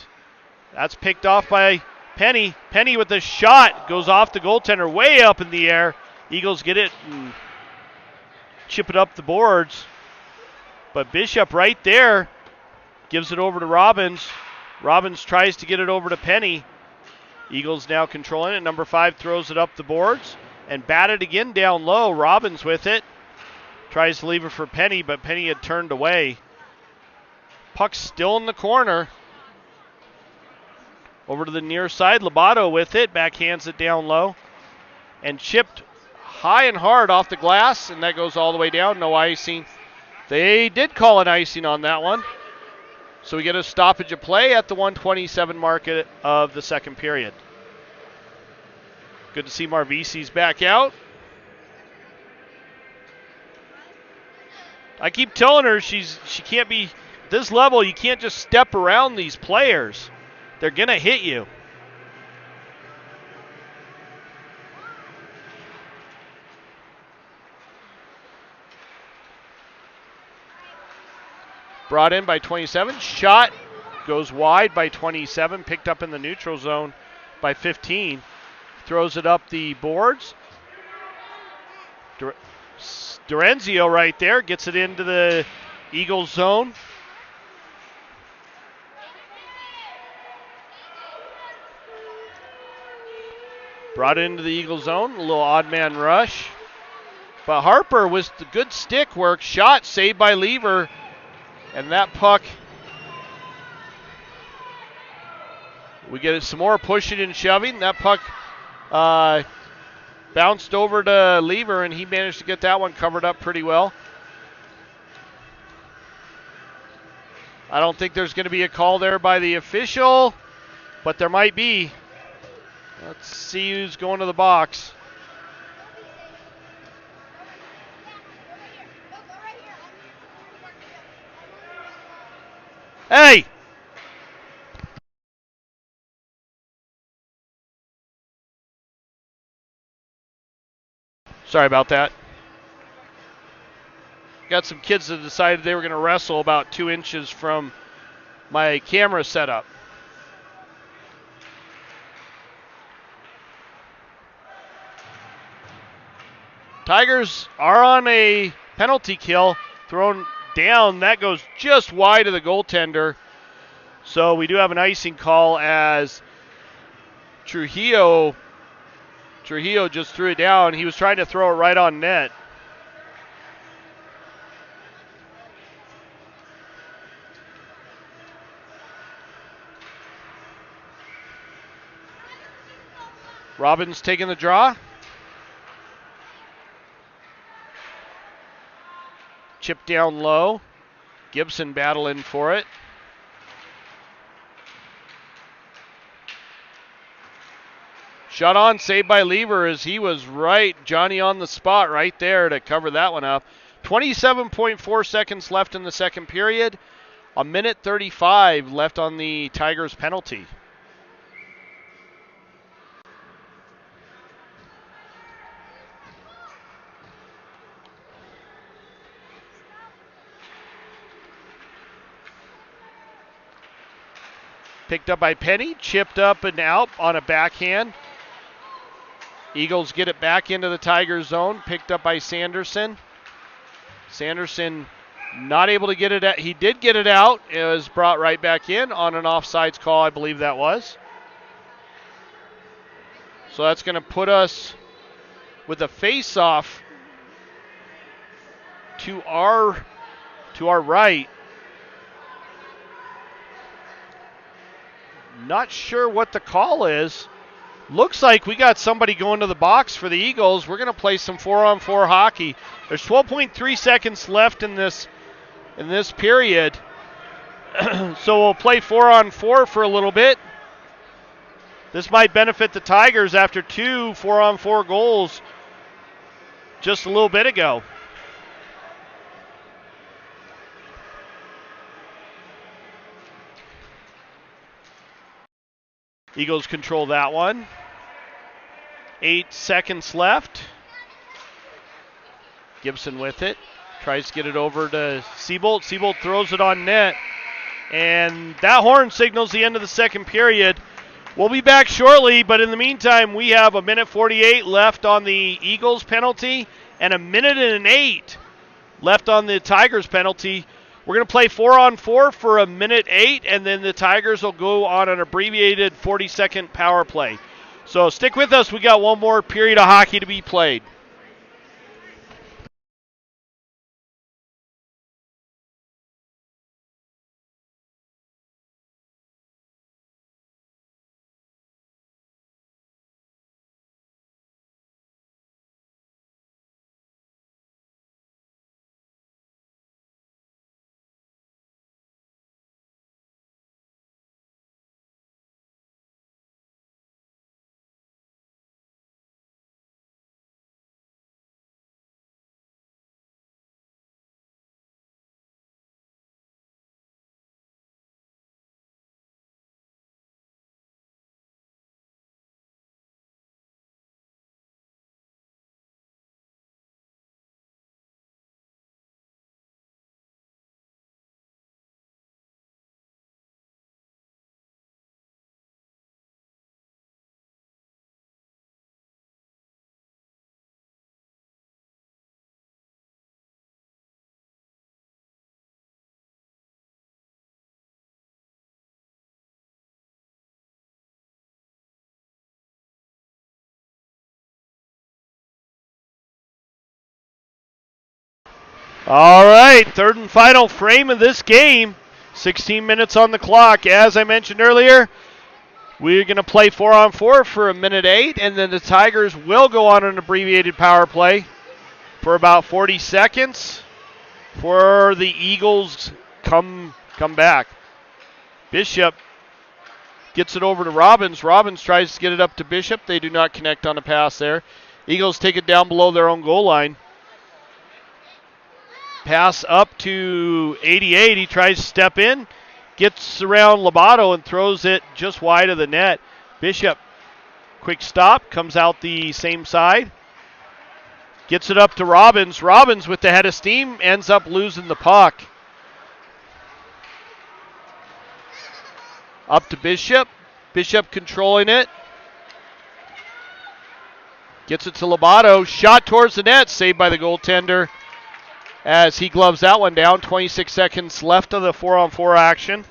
that's picked off by Penny. Penny with the shot goes off the goaltender way up in the air. Eagles get it and chip it up the boards. But Bishop right there gives it over to Robbins. Robbins tries to get it over to Penny. Eagles now controlling it. Number 5 throws it up the boards and batted again down low. Robbins with it. Tries to leave it for Penny, but Penny had turned away. Puck's still in the corner. Over to the near side. Lobato with it. Backhands it down low. And chipped high and hard off the glass, and that goes all the way down. No icing. They did call an icing on that one. So we get a stoppage of play at the 1:27 mark of the second period. Good to see Marvisi's back out. I keep telling her she can't be this level. You can't just step around these players. They're going to hit you. Brought in by 27. Shot goes wide by 27. Picked up in the neutral zone by 15. Throws it up the boards. Dorenzio right there gets it into the Eagles zone. Brought into the Eagles zone. A little odd man rush. But Harper was the good stick work. Shot saved by Lever. And that puck, we get some more pushing and shoving. That puck bounced over to Lever, and he managed to get that one covered up pretty well. I don't think there's going to be a call there by the official, but there might be. Let's see who's going to the box. Hey! Sorry about that. Got some kids that decided they were going to wrestle about 2 inches from my camera setup. Tigers are on a penalty kill. Thrown down. That goes just wide of the goaltender. So we do have an icing call as Trujillo just threw it down. He was trying to throw it right on net. Robbins taking the draw. Chip down low. Gibson battling for it. Shot on, saved by Lever as he was right, Johnny on the spot right there to cover that one up. 27.4 seconds left in the second period. 1:35 left on the Tigers penalty. Picked up by Penny, chipped up and out on a backhand. Eagles get it back into the Tigers zone, picked up by Sanderson. Sanderson not able to get it out. He did get it out. It was brought right back in on an offsides call, I believe that was. So that's going to put us with a face-off to our right. Not sure what the call is, Looks like we got somebody going to the box for the Eagles. We're going to play some 4-on-4 hockey. There's 12.3 seconds left in this period. So we'll play 4-on-4 for a little bit. This might benefit the Tigers after 2 4-on-4 goals just a little bit ago. Eagles control that one. 8 seconds left. Gibson with it. Tries to get it over to Seabolt. Seabolt throws it on net. And that horn signals the end of the second period. We'll be back shortly, but in the meantime, we have 1:48 left on the Eagles penalty and 1:08 left on the Tigers penalty. We're going to play 4-on-4 for 1:08, and then the Tigers will go on an abbreviated 40-second power play. So stick with us. We got one more period of hockey to be played. All right, third and final frame of this game. 16 minutes on the clock. As I mentioned earlier, we're going to play 4-on-4 for 1:08, and then the Tigers will go on an abbreviated power play for about 40 seconds for the Eagles come back. Bishop gets it over to Robbins. Robbins tries to get it up to Bishop. They do not connect on a pass there. Eagles take it down below their own goal line. Pass up to 88. He tries to step in, gets around Lobato and throws it just wide of the net. Bishop, quick stop, comes out the same side. Gets it up to Robbins. Robbins with the head of steam ends up losing the puck. Up to Bishop. Bishop controlling it. Gets it to Lobato. Shot towards the net, saved by the goaltender as he gloves that one down. 26 seconds left of the 4-on-4 action.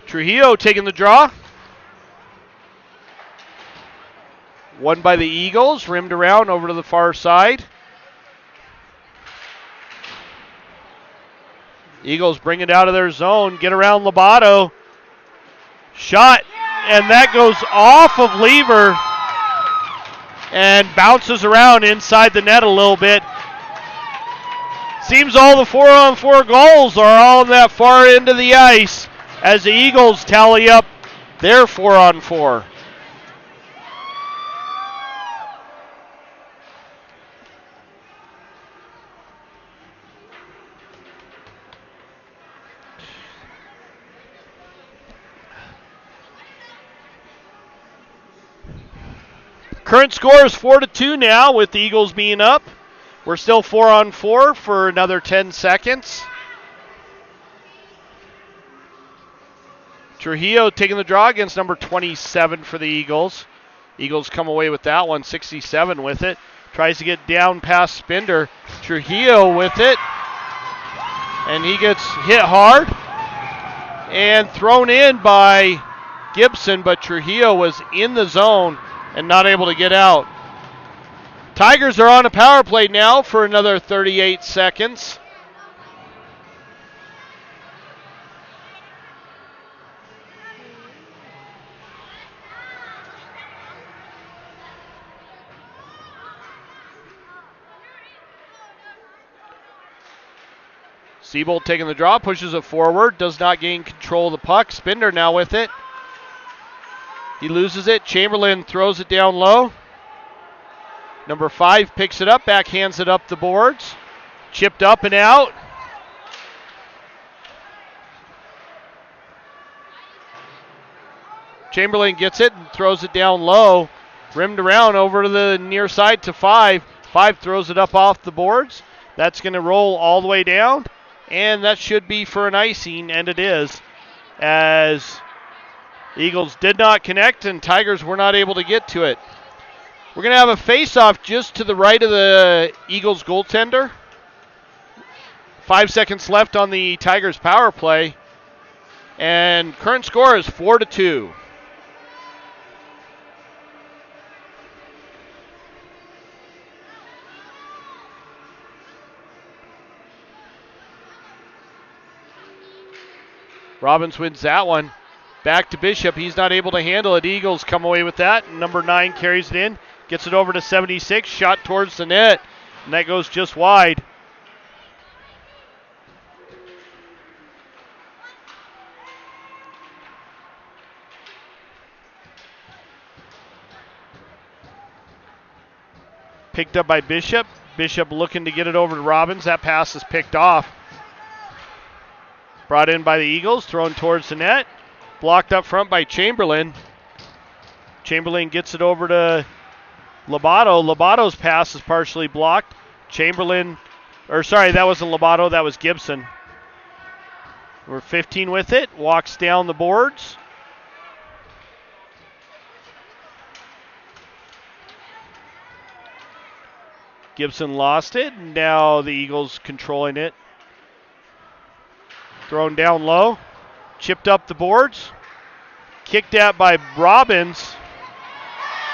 Trujillo taking the draw. Won by the Eagles, rimmed around over to the far side. Eagles bring it out of their zone, get around Lobato. Shot, and that goes off of Lever and bounces around inside the net a little bit. Seems all the 4-on-4 goals are all on that far end of the ice as the Eagles tally up their 4-on-4. Current score is 4-2 now with the Eagles being up. We're still 4-on-4 for another 10 seconds. Trujillo taking the draw against number 27 for the Eagles. Eagles come away with that one, 67 with it. Tries to get down past Spinder. Trujillo with it. And he gets hit hard and thrown in by Gibson, but Trujillo was in the zone and not able to get out. Tigers are on a power play now for another 38 seconds. Siebold taking the draw, pushes it forward, does not gain control of the puck. Spinder now with it. He loses it. Chamberlain throws it down low. Number 5 picks it up, backhands it up the boards. Chipped up and out. Chamberlain gets it and throws it down low. Rimmed around over to the near side to 5. 5 throws it up off the boards. That's going to roll all the way down. And that should be for an icing, and it is, as Eagles did not connect and Tigers were not able to get to it. We're going to have a face-off just to the right of the Eagles goaltender. 5 seconds left on the Tigers power play, and current score is 4-2. Robbins wins that one. Back to Bishop. He's not able to handle it. Eagles come away with that. Number 9 carries it in. Gets it over to 76. Shot towards the net. And that goes just wide. Picked up by Bishop. Bishop looking to get it over to Robbins. That pass is picked off. Brought in by the Eagles, thrown towards the net. Blocked up front by Chamberlain. Chamberlain gets it over to Lobato. Lobato's pass is partially blocked. That wasn't Lobato, that was Gibson. We're 15 with it, walks down the boards. Gibson lost it, and now the Eagles controlling it. Thrown down low, chipped up the boards, kicked at by Robbins,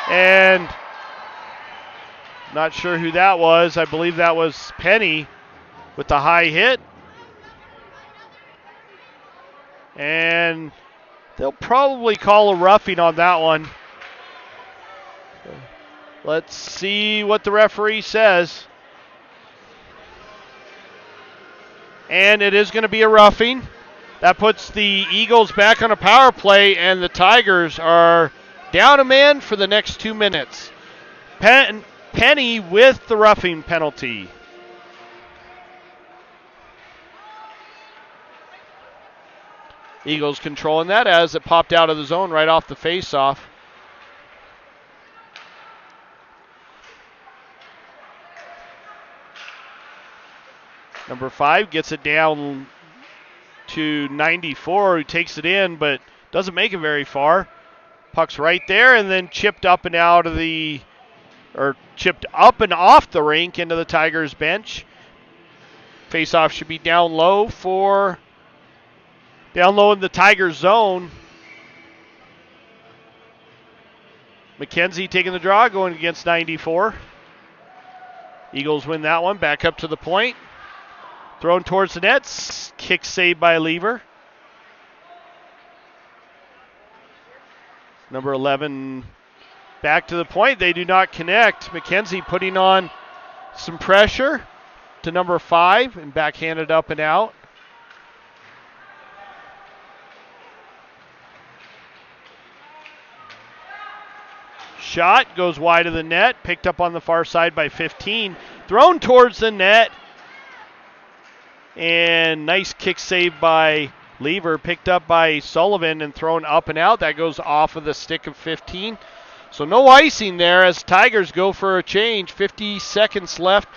and not sure who that was. I believe that was Penny with the high hit. And they'll probably call a roughing on that one. Let's see what the referee says. And it is going to be a roughing. That puts the Eagles back on a power play, and the Tigers are down a man for the next 2 minutes. Penny with the roughing penalty. Eagles controlling that as it popped out of the zone right off the face-off. Number 5 gets it down to 94, who takes it in, but doesn't make it very far. Puck's right there, and then chipped up and off the rink into the Tigers bench. Face-off should be down low in the Tigers zone. McKenzie taking the draw, going against 94. Eagles win that one, back up to the point. Thrown towards the nets. Kick saved by Lever. Number 11 back to the point. They do not connect. McKenzie putting on some pressure to number 5 and backhanded up and out. Shot goes wide of the net. Picked up on the far side by 15. Thrown towards the net. And nice kick save by Lever, picked up by Sullivan and thrown up and out. That goes off of the stick of 15. So no icing there as Tigers go for a change. 50 seconds left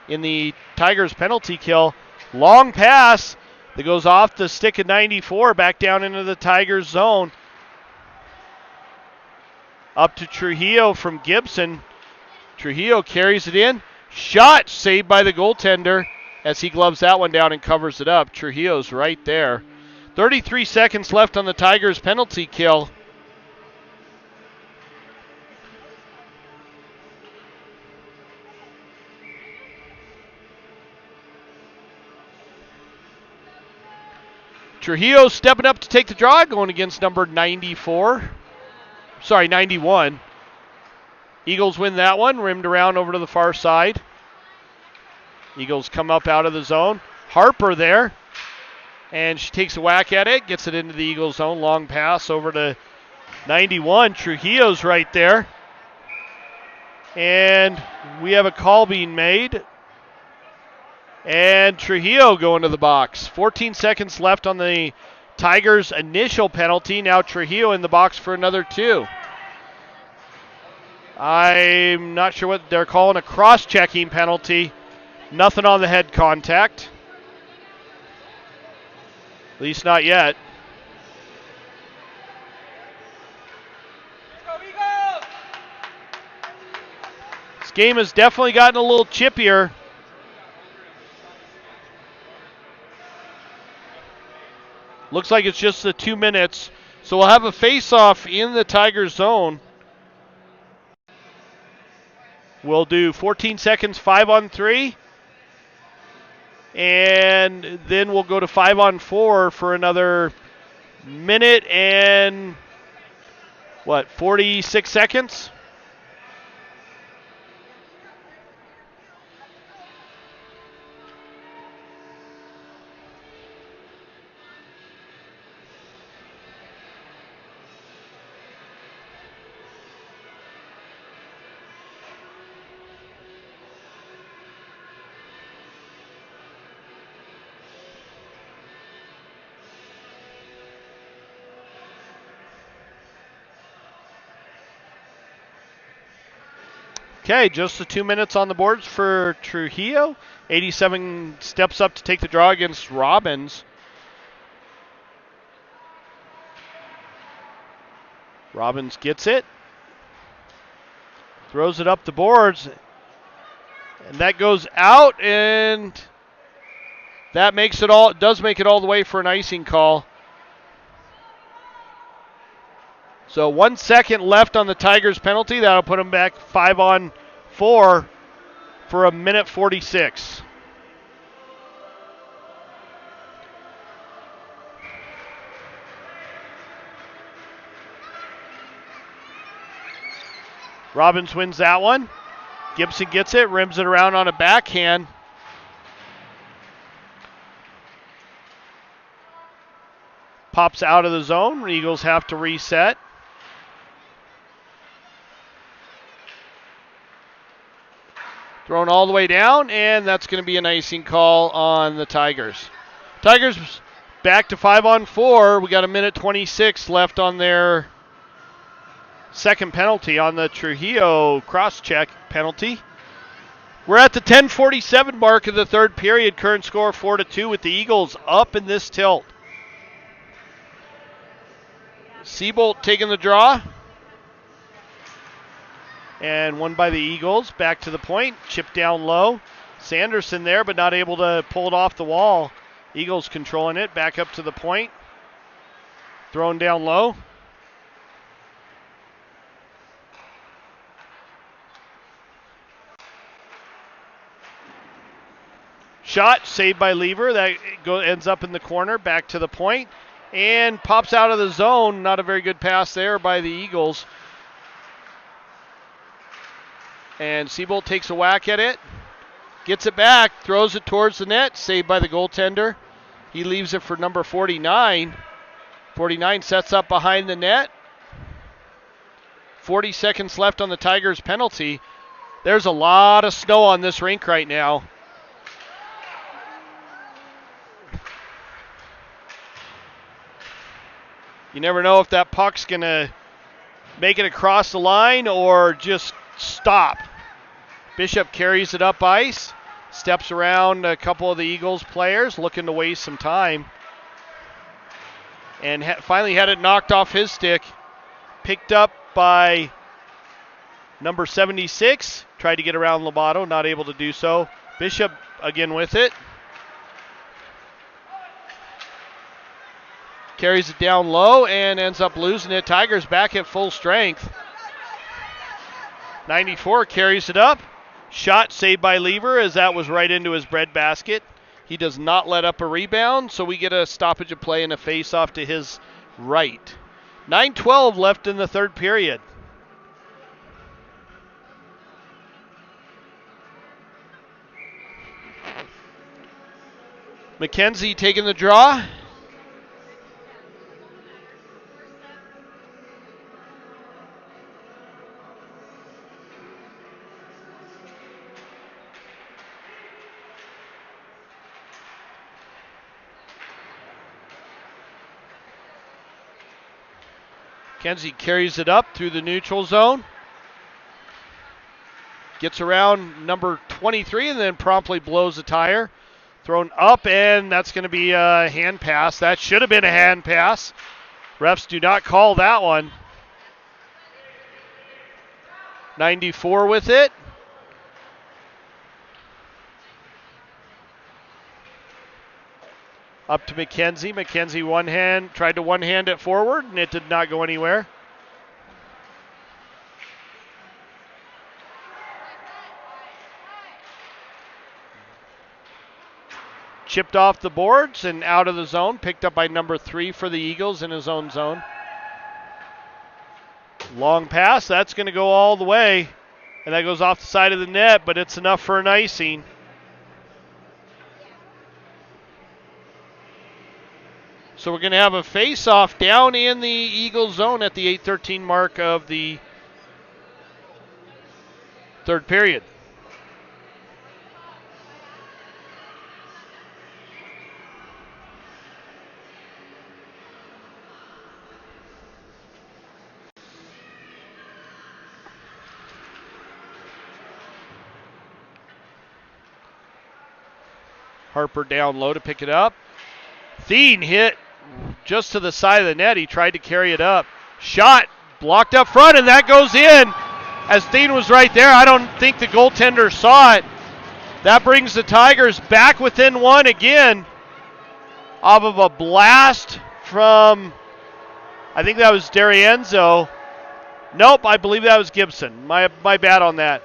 in the Tigers penalty kill. Long pass that goes off the stick of 94, back down into the Tigers zone. Up to Trujillo from Gibson. Trujillo carries it in. Shot saved by the goaltender as he gloves that one down and covers it up. Trujillo's right there. 33 seconds left on the Tigers penalty kill. Trujillo stepping up to take the draw, going against number 91. Eagles win that one, rimmed around over to the far side. Eagles come up out of the zone. Harper there, and she takes a whack at it, gets it into the Eagles zone. Long pass over to 91. Trujillo's right there. And we have a call being made. And Trujillo going to the box. 14 seconds left on the Tigers' initial penalty. Now Trujillo in the box for another 2. I'm not sure what they're calling, a cross-checking penalty. Nothing on the head contact. At least not yet. This game has definitely gotten a little chippier. Looks like it's just the 2 minutes. So we'll have a face-off in the Tigers zone. We'll do 14 seconds, 5-on-3. And then we'll go to 5-on-4 for another minute and, 46 seconds? Okay, just the 2 minutes on the boards for Trujillo. 87 steps up to take the draw against Robbins. Robbins gets it. Throws it up the boards. And that goes out, and that does make it all the way for an icing call. So 1 second left on the Tigers penalty. That'll put them back 5-on-4 for a minute 46. Robbins wins that one. Gibson gets it, rims it around on a backhand. Pops out of the zone. Eagles have to reset. Thrown all the way down, and that's going to be an icing call on the Tigers. Tigers back to 5-on-4. We got a minute 26 left on their second penalty on the Trujillo cross-check penalty. We're at the 10:47 mark of the third period. Current score 4-2 with the Eagles up in this tilt. Seabolt taking the draw. And won by the Eagles. Back to the point. Chip down low. Sanderson there, but not able to pull it off the wall. Eagles controlling it. Back up to the point. Thrown down low. Shot saved by Lever. That ends up in the corner. Back to the point. And pops out of the zone. Not a very good pass there by the Eagles. And Seabolt takes a whack at it. Gets it back. Throws it towards the net. Saved by the goaltender. He leaves it for number 49. 49 sets up behind the net. 40 seconds left on the Tigers penalty. There's a lot of snow on this rink right now. You never know if that puck's going to make it across the line or just stop. Bishop carries it up ice. Steps around a couple of the Eagles players looking to waste some time. And finally had it knocked off his stick. Picked up by number 76. Tried to get around Lobato, not able to do so. Bishop again with it. Carries it down low and ends up losing it. Tigers back at full strength. 94 carries it up. Shot saved by Lever as that was right into his breadbasket. He does not let up a rebound, so we get a stoppage of play and a face-off to his right. 9:12 left in the third period. McKenzie taking the draw. McKenzie carries it up through the neutral zone. Gets around number 23 and then promptly blows a tire. Thrown up, and that's going to be a hand pass. That should have been a hand pass. Refs do not call that one. 94 with it. Up to McKenzie. McKenzie tried to one-hand it forward, and it did not go anywhere. Chipped off the boards and out of the zone. Picked up by number 3 for the Eagles in his own zone. Long pass. That's going to go all the way. And that goes off the side of the net, but it's enough for an icing. So we're going to have a face-off down in the Eagles zone at the 8:13 mark of the third period. Harper down low to pick it up. Thien hit just to the side of the net. He tried to carry it up. Shot blocked up front, and that goes in. As Thien was right there, I don't think the goaltender saw it. That brings the Tigers back within one again off of a blast from, I think that was D'Arienzo. Nope, I believe that was Gibson. My bad on that.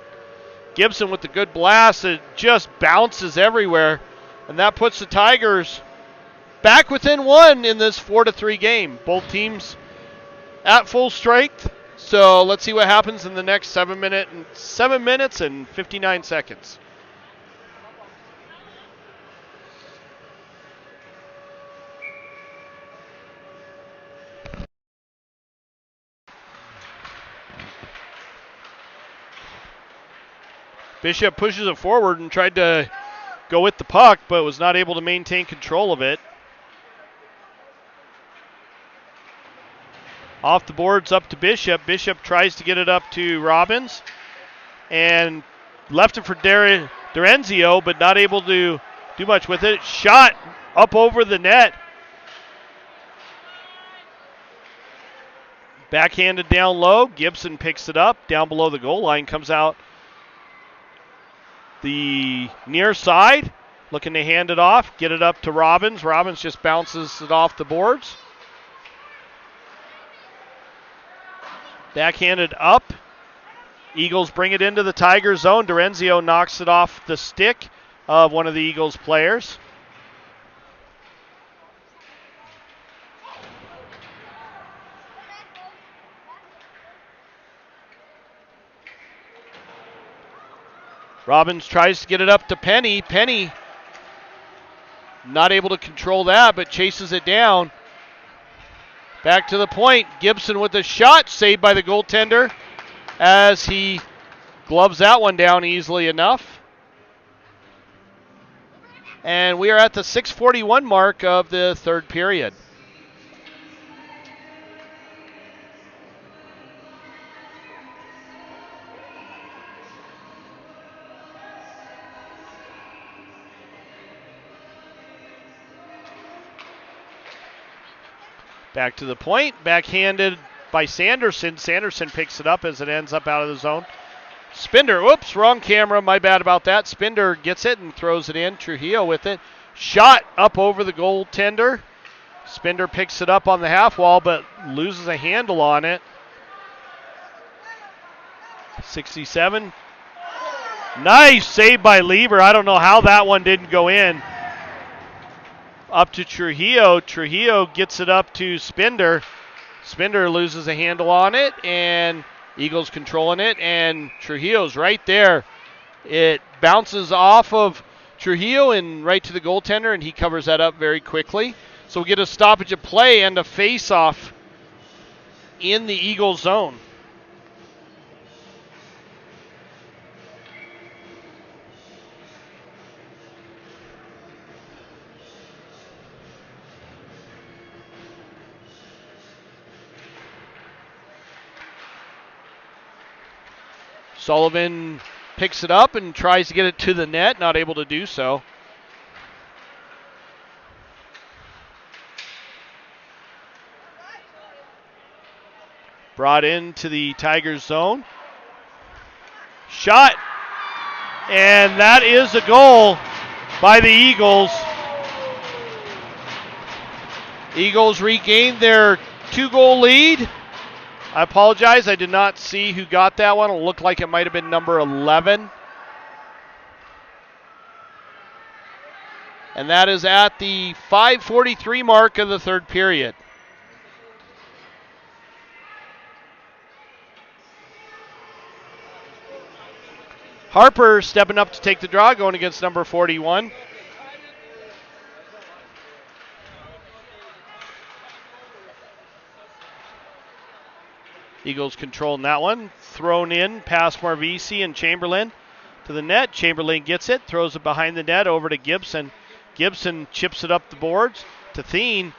Gibson with the good blast. It just bounces everywhere. And that puts the Tigers back within one in this 4-3 game. Both teams at full strength. So let's see what happens in the next 7 minutes and 59 seconds. Bishop pushes it forward and tried to go with the puck, but was not able to maintain control of it. Off the boards up to Bishop. Bishop tries to get it up to Robbins and left it for D'Arienzo, but not able to do much with it. Shot up over the net. Backhanded down low. Gibson picks it up down below the goal line, comes out the near side, looking to hand it off, get it up to Robbins. Robbins just bounces it off the boards. Backhanded up. Eagles bring it into the Tiger zone. D'Arienzo knocks it off the stick of one of the Eagles players. Robbins tries to get it up to Penny. Penny not able to control that, but chases it down. Back to the point. Gibson with a shot, saved by the goaltender as he gloves that one down easily enough. And we are at the 6:41 mark of the third period. Back to the point, backhanded by Sanderson. Sanderson picks it up as it ends up out of the zone. Spinder, whoops, wrong camera, my bad about that. Spinder gets it and throws it in. Trujillo with it. Shot up over the goaltender. Spinder picks it up on the half wall, but loses a handle on it. 67. Nice save by Lieber. I don't know how that one didn't go in. up to Trujillo. Trujillo gets it up to Spender. Spender loses a handle on it, and Eagles controlling it, and Trujillo's right there. It bounces off of Trujillo and right to the goaltender, and he covers that up very quickly. So we'll get a stoppage of play and a face-off in the Eagles zone. Sullivan picks it up and tries to get it to the net, not able to do so. Brought into the Tigers zone. Shot. And that is a goal by the Eagles. Eagles regained their 2-goal lead. I apologize, I did not see who got that one. It looked like it might have been number 11. And that is at the 5:43 mark of the third period. Harper stepping up to take the draw, going against number 41. Eagles controlling that one. Thrown in past Marvisi and Chamberlain to the net. Chamberlain gets it, throws it behind the net over to Gibson. Gibson chips it up the boards to Thien.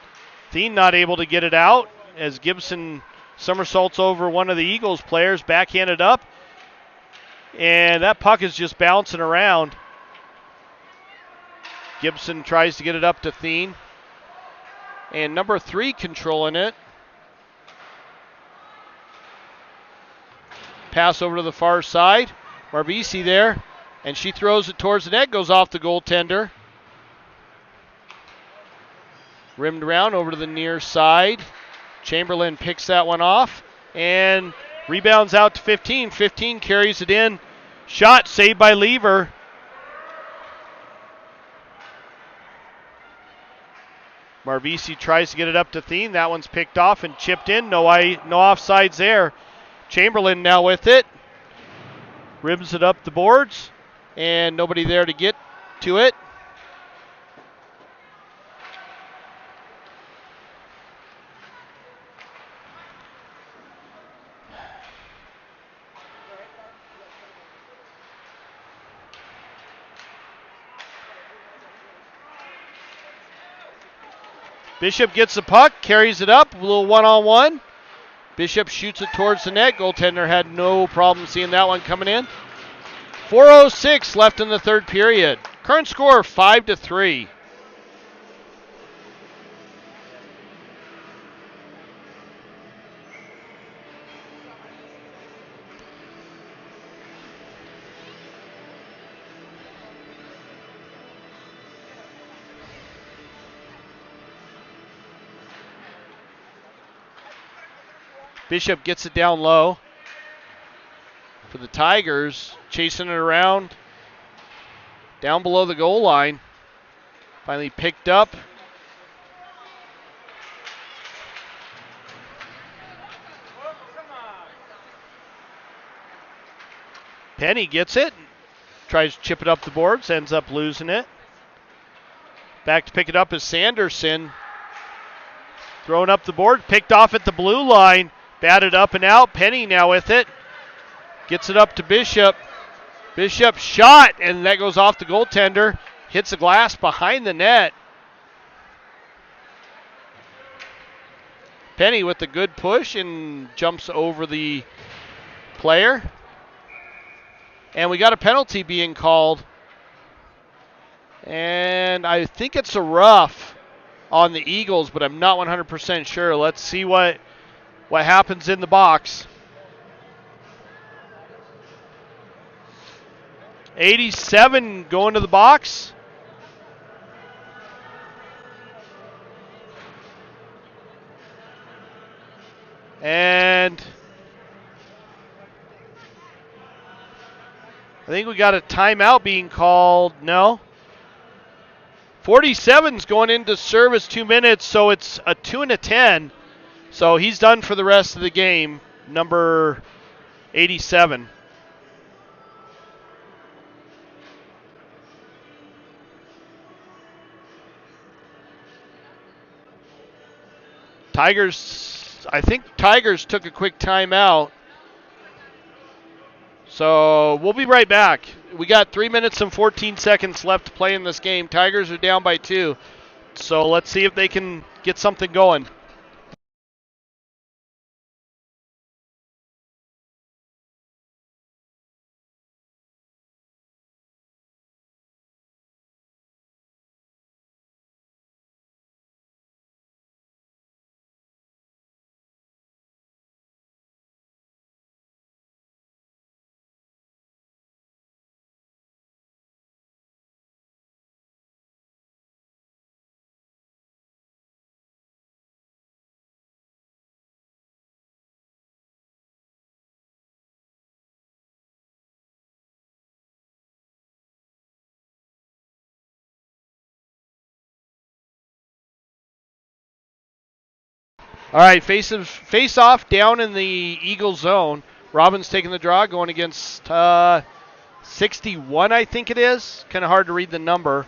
Thien not able to get it out as Gibson somersaults over one of the Eagles players, backhanded up. And that puck is just bouncing around. Gibson tries to get it up to Thien. And number 3 controlling it. Pass over to the far side. Marvisi there. And she throws it towards the net. Goes off the goaltender. Rimmed around over to the near side. Chamberlain picks that one off. And rebounds out to 15. 15 carries it in. Shot saved by Lever. Marvisi tries to get it up to Thien. That one's picked off and chipped in. No offsides there. Chamberlain now with it. Rims it up the boards. And nobody there to get to it. Bishop gets the puck, carries it up, a little one-on-one. Bishop shoots it towards the net. Goaltender had no problem seeing that one coming in. 4:06 left in the third period. Current score 5-3. Bishop gets it down low for the Tigers, chasing it around down below the goal line. Finally picked up. Penny gets it, tries to chip it up the boards, ends up losing it. Back to pick it up is Sanderson. Thrown up the board, picked off at the blue line. Batted up and out. Penny now with it. Gets it up to Bishop. Bishop shot, and that goes off the goaltender. Hits the glass behind the net. Penny with the good push and jumps over the player. And we got a penalty being called. And I think it's a rough on the Eagles, but I'm not 100% sure. Let's see what happens in the box. 87 going to the box. And I think we got a timeout being called. No. 47's going into service 2 minutes, so it's a 2 and a 10. So he's done for the rest of the game, number 87. I think Tigers took a quick timeout. So we'll be right back. We got 3 minutes and 14 seconds left to play in this game. Tigers are down by 2. So let's see if they can get something going. All right, face off down in the Eagle zone. Robbins taking the draw, going against 61, I think it is. Kind of hard to read the number.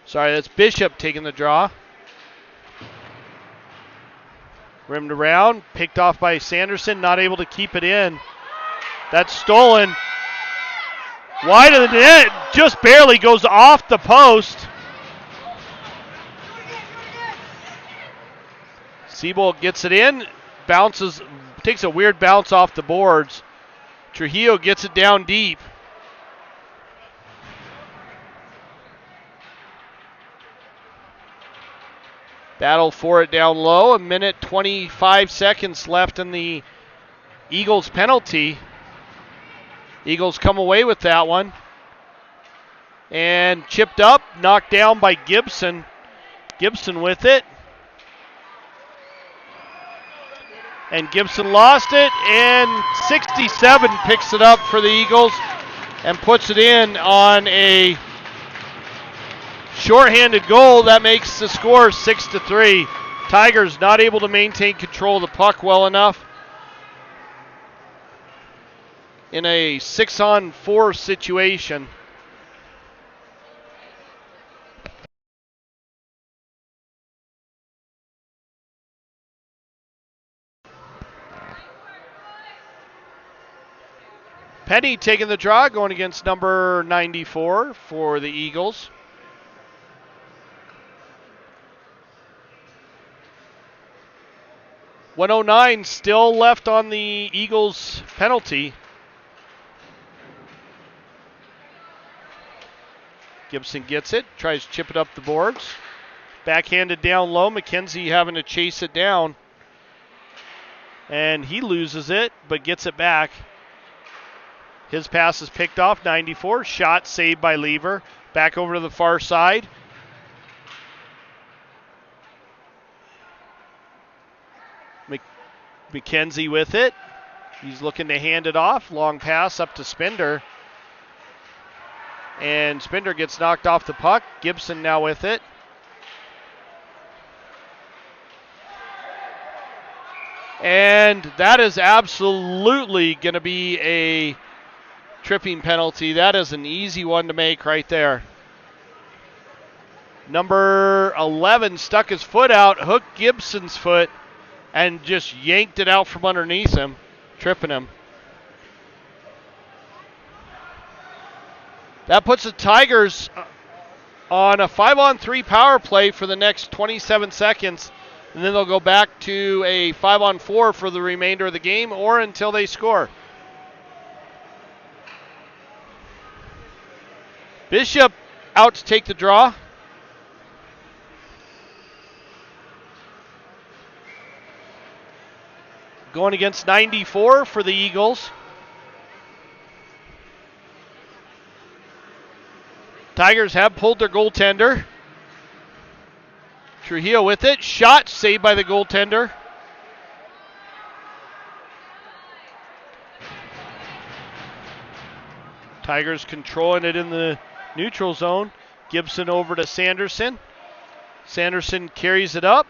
Sorry, that's Bishop taking the draw. Rimmed around, picked off by Sanderson, not able to keep it in. That's stolen. Wide of the net, just barely goes off the post. Siebold gets it in, bounces, takes a weird bounce off the boards. Trujillo gets it down deep. Battle for it down low. 1 minute 25 seconds left in the Eagles penalty. Eagles come away with that one. And chipped up, knocked down by Gibson. Gibson with it. And Gibson lost it, and 67 picks it up for the Eagles and puts it in on a shorthanded goal. That makes the score 6-3. Tigers not able to maintain control of the puck well enough in a 6-on-4 situation. Penny taking the draw, going against number 94 for the Eagles. .109 still left on the Eagles penalty. Gibson gets it, tries to chip it up the boards. Backhanded down low, McKenzie having to chase it down. And he loses it, but gets it back. His pass is picked off, 94. Shot saved by Lever. Back over to the far side. McKenzie with it. He's looking to hand it off. Long pass up to Spender. And Spender gets knocked off the puck. Gibson now with it. And that is absolutely going to be a tripping penalty. That is an easy one to make right there. Number 11 stuck his foot out, hooked Gibson's foot, and just yanked it out from underneath him, tripping him. That puts the Tigers on a 5-on-3 power play for the next 27 seconds, and then they'll go back to a 5-on-4 for the remainder of the game or until they score. Bishop out to take the draw. Going against 94 for the Eagles. Tigers have pulled their goaltender. Trujillo with it. Shot saved by the goaltender. Tigers controlling it in the neutral zone. Gibson over to Sanderson. Sanderson carries it up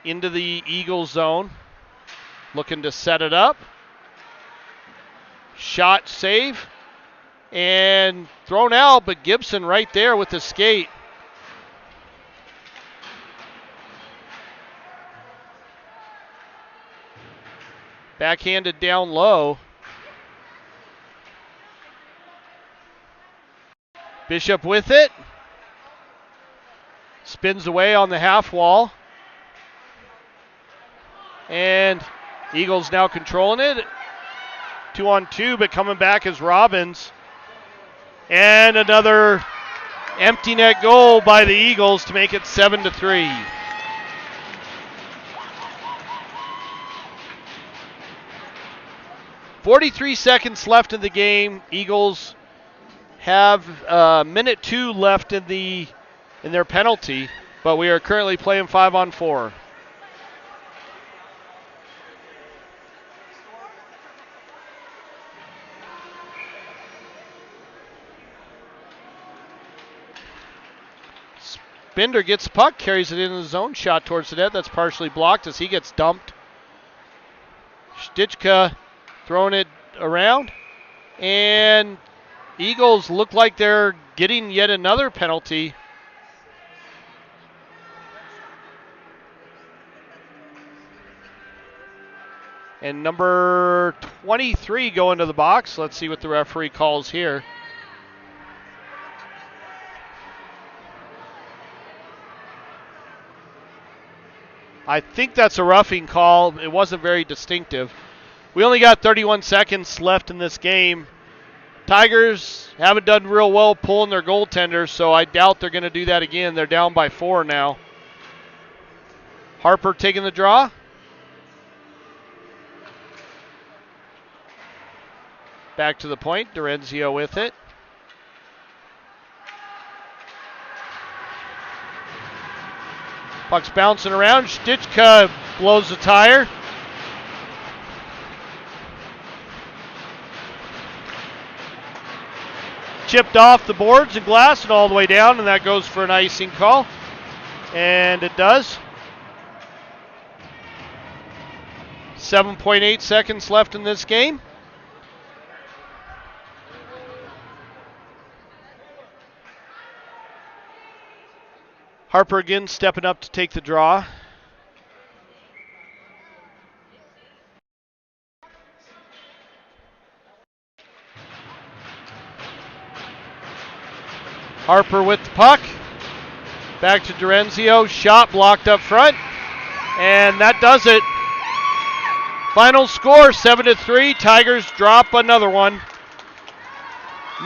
into the Eagles zone. Looking to set it up. Shot save. And thrown out, but Gibson right there with the skate. Backhanded down low. Bishop with it. Spins away on the half wall. And Eagles now controlling it. 2-on-2, but coming back is Robbins. And another empty net goal by the Eagles to make it 7-3. .43 seconds left in the game. Eagles have minute 2 left in their penalty, but we are currently playing 5-on-4. Bender gets the puck, carries it into the zone, shot towards the net. That's partially blocked as he gets dumped. Stichka throwing it around. And Eagles look like they're getting yet another penalty. And number 23 going to the box. Let's see what the referee calls here. I think that's a roughing call. It wasn't very distinctive. We only got 31 seconds left in this game. Tigers haven't done real well pulling their goaltender, so I doubt they're going to do that again. They're down by 4 now. Harper taking the draw. Back to the point. Dorenzio with it. Puck's bouncing around. Stichka blows the tire. Chipped off the boards and glass and all the way down, and that goes for an icing call. And it does. 7.8 seconds left in this game. Harper again stepping up to take the draw. Harper with the puck. Back to Dorenzio. Shot blocked up front. And that does it. Final score 7-3. Tigers drop another one.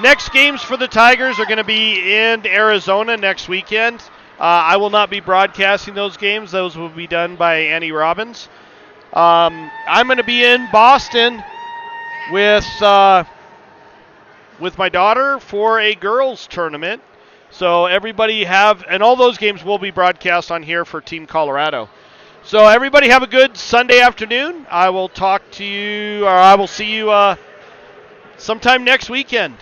Next games for the Tigers are going to be in Arizona next weekend. I will not be broadcasting those games. Those will be done by Annie Robbins. I'm going to be in Boston with my daughter for a girls tournament. So everybody and all those games will be broadcast on here for Team Colorado. So everybody have a good Sunday afternoon. I will talk to you, or I will see you sometime next weekend.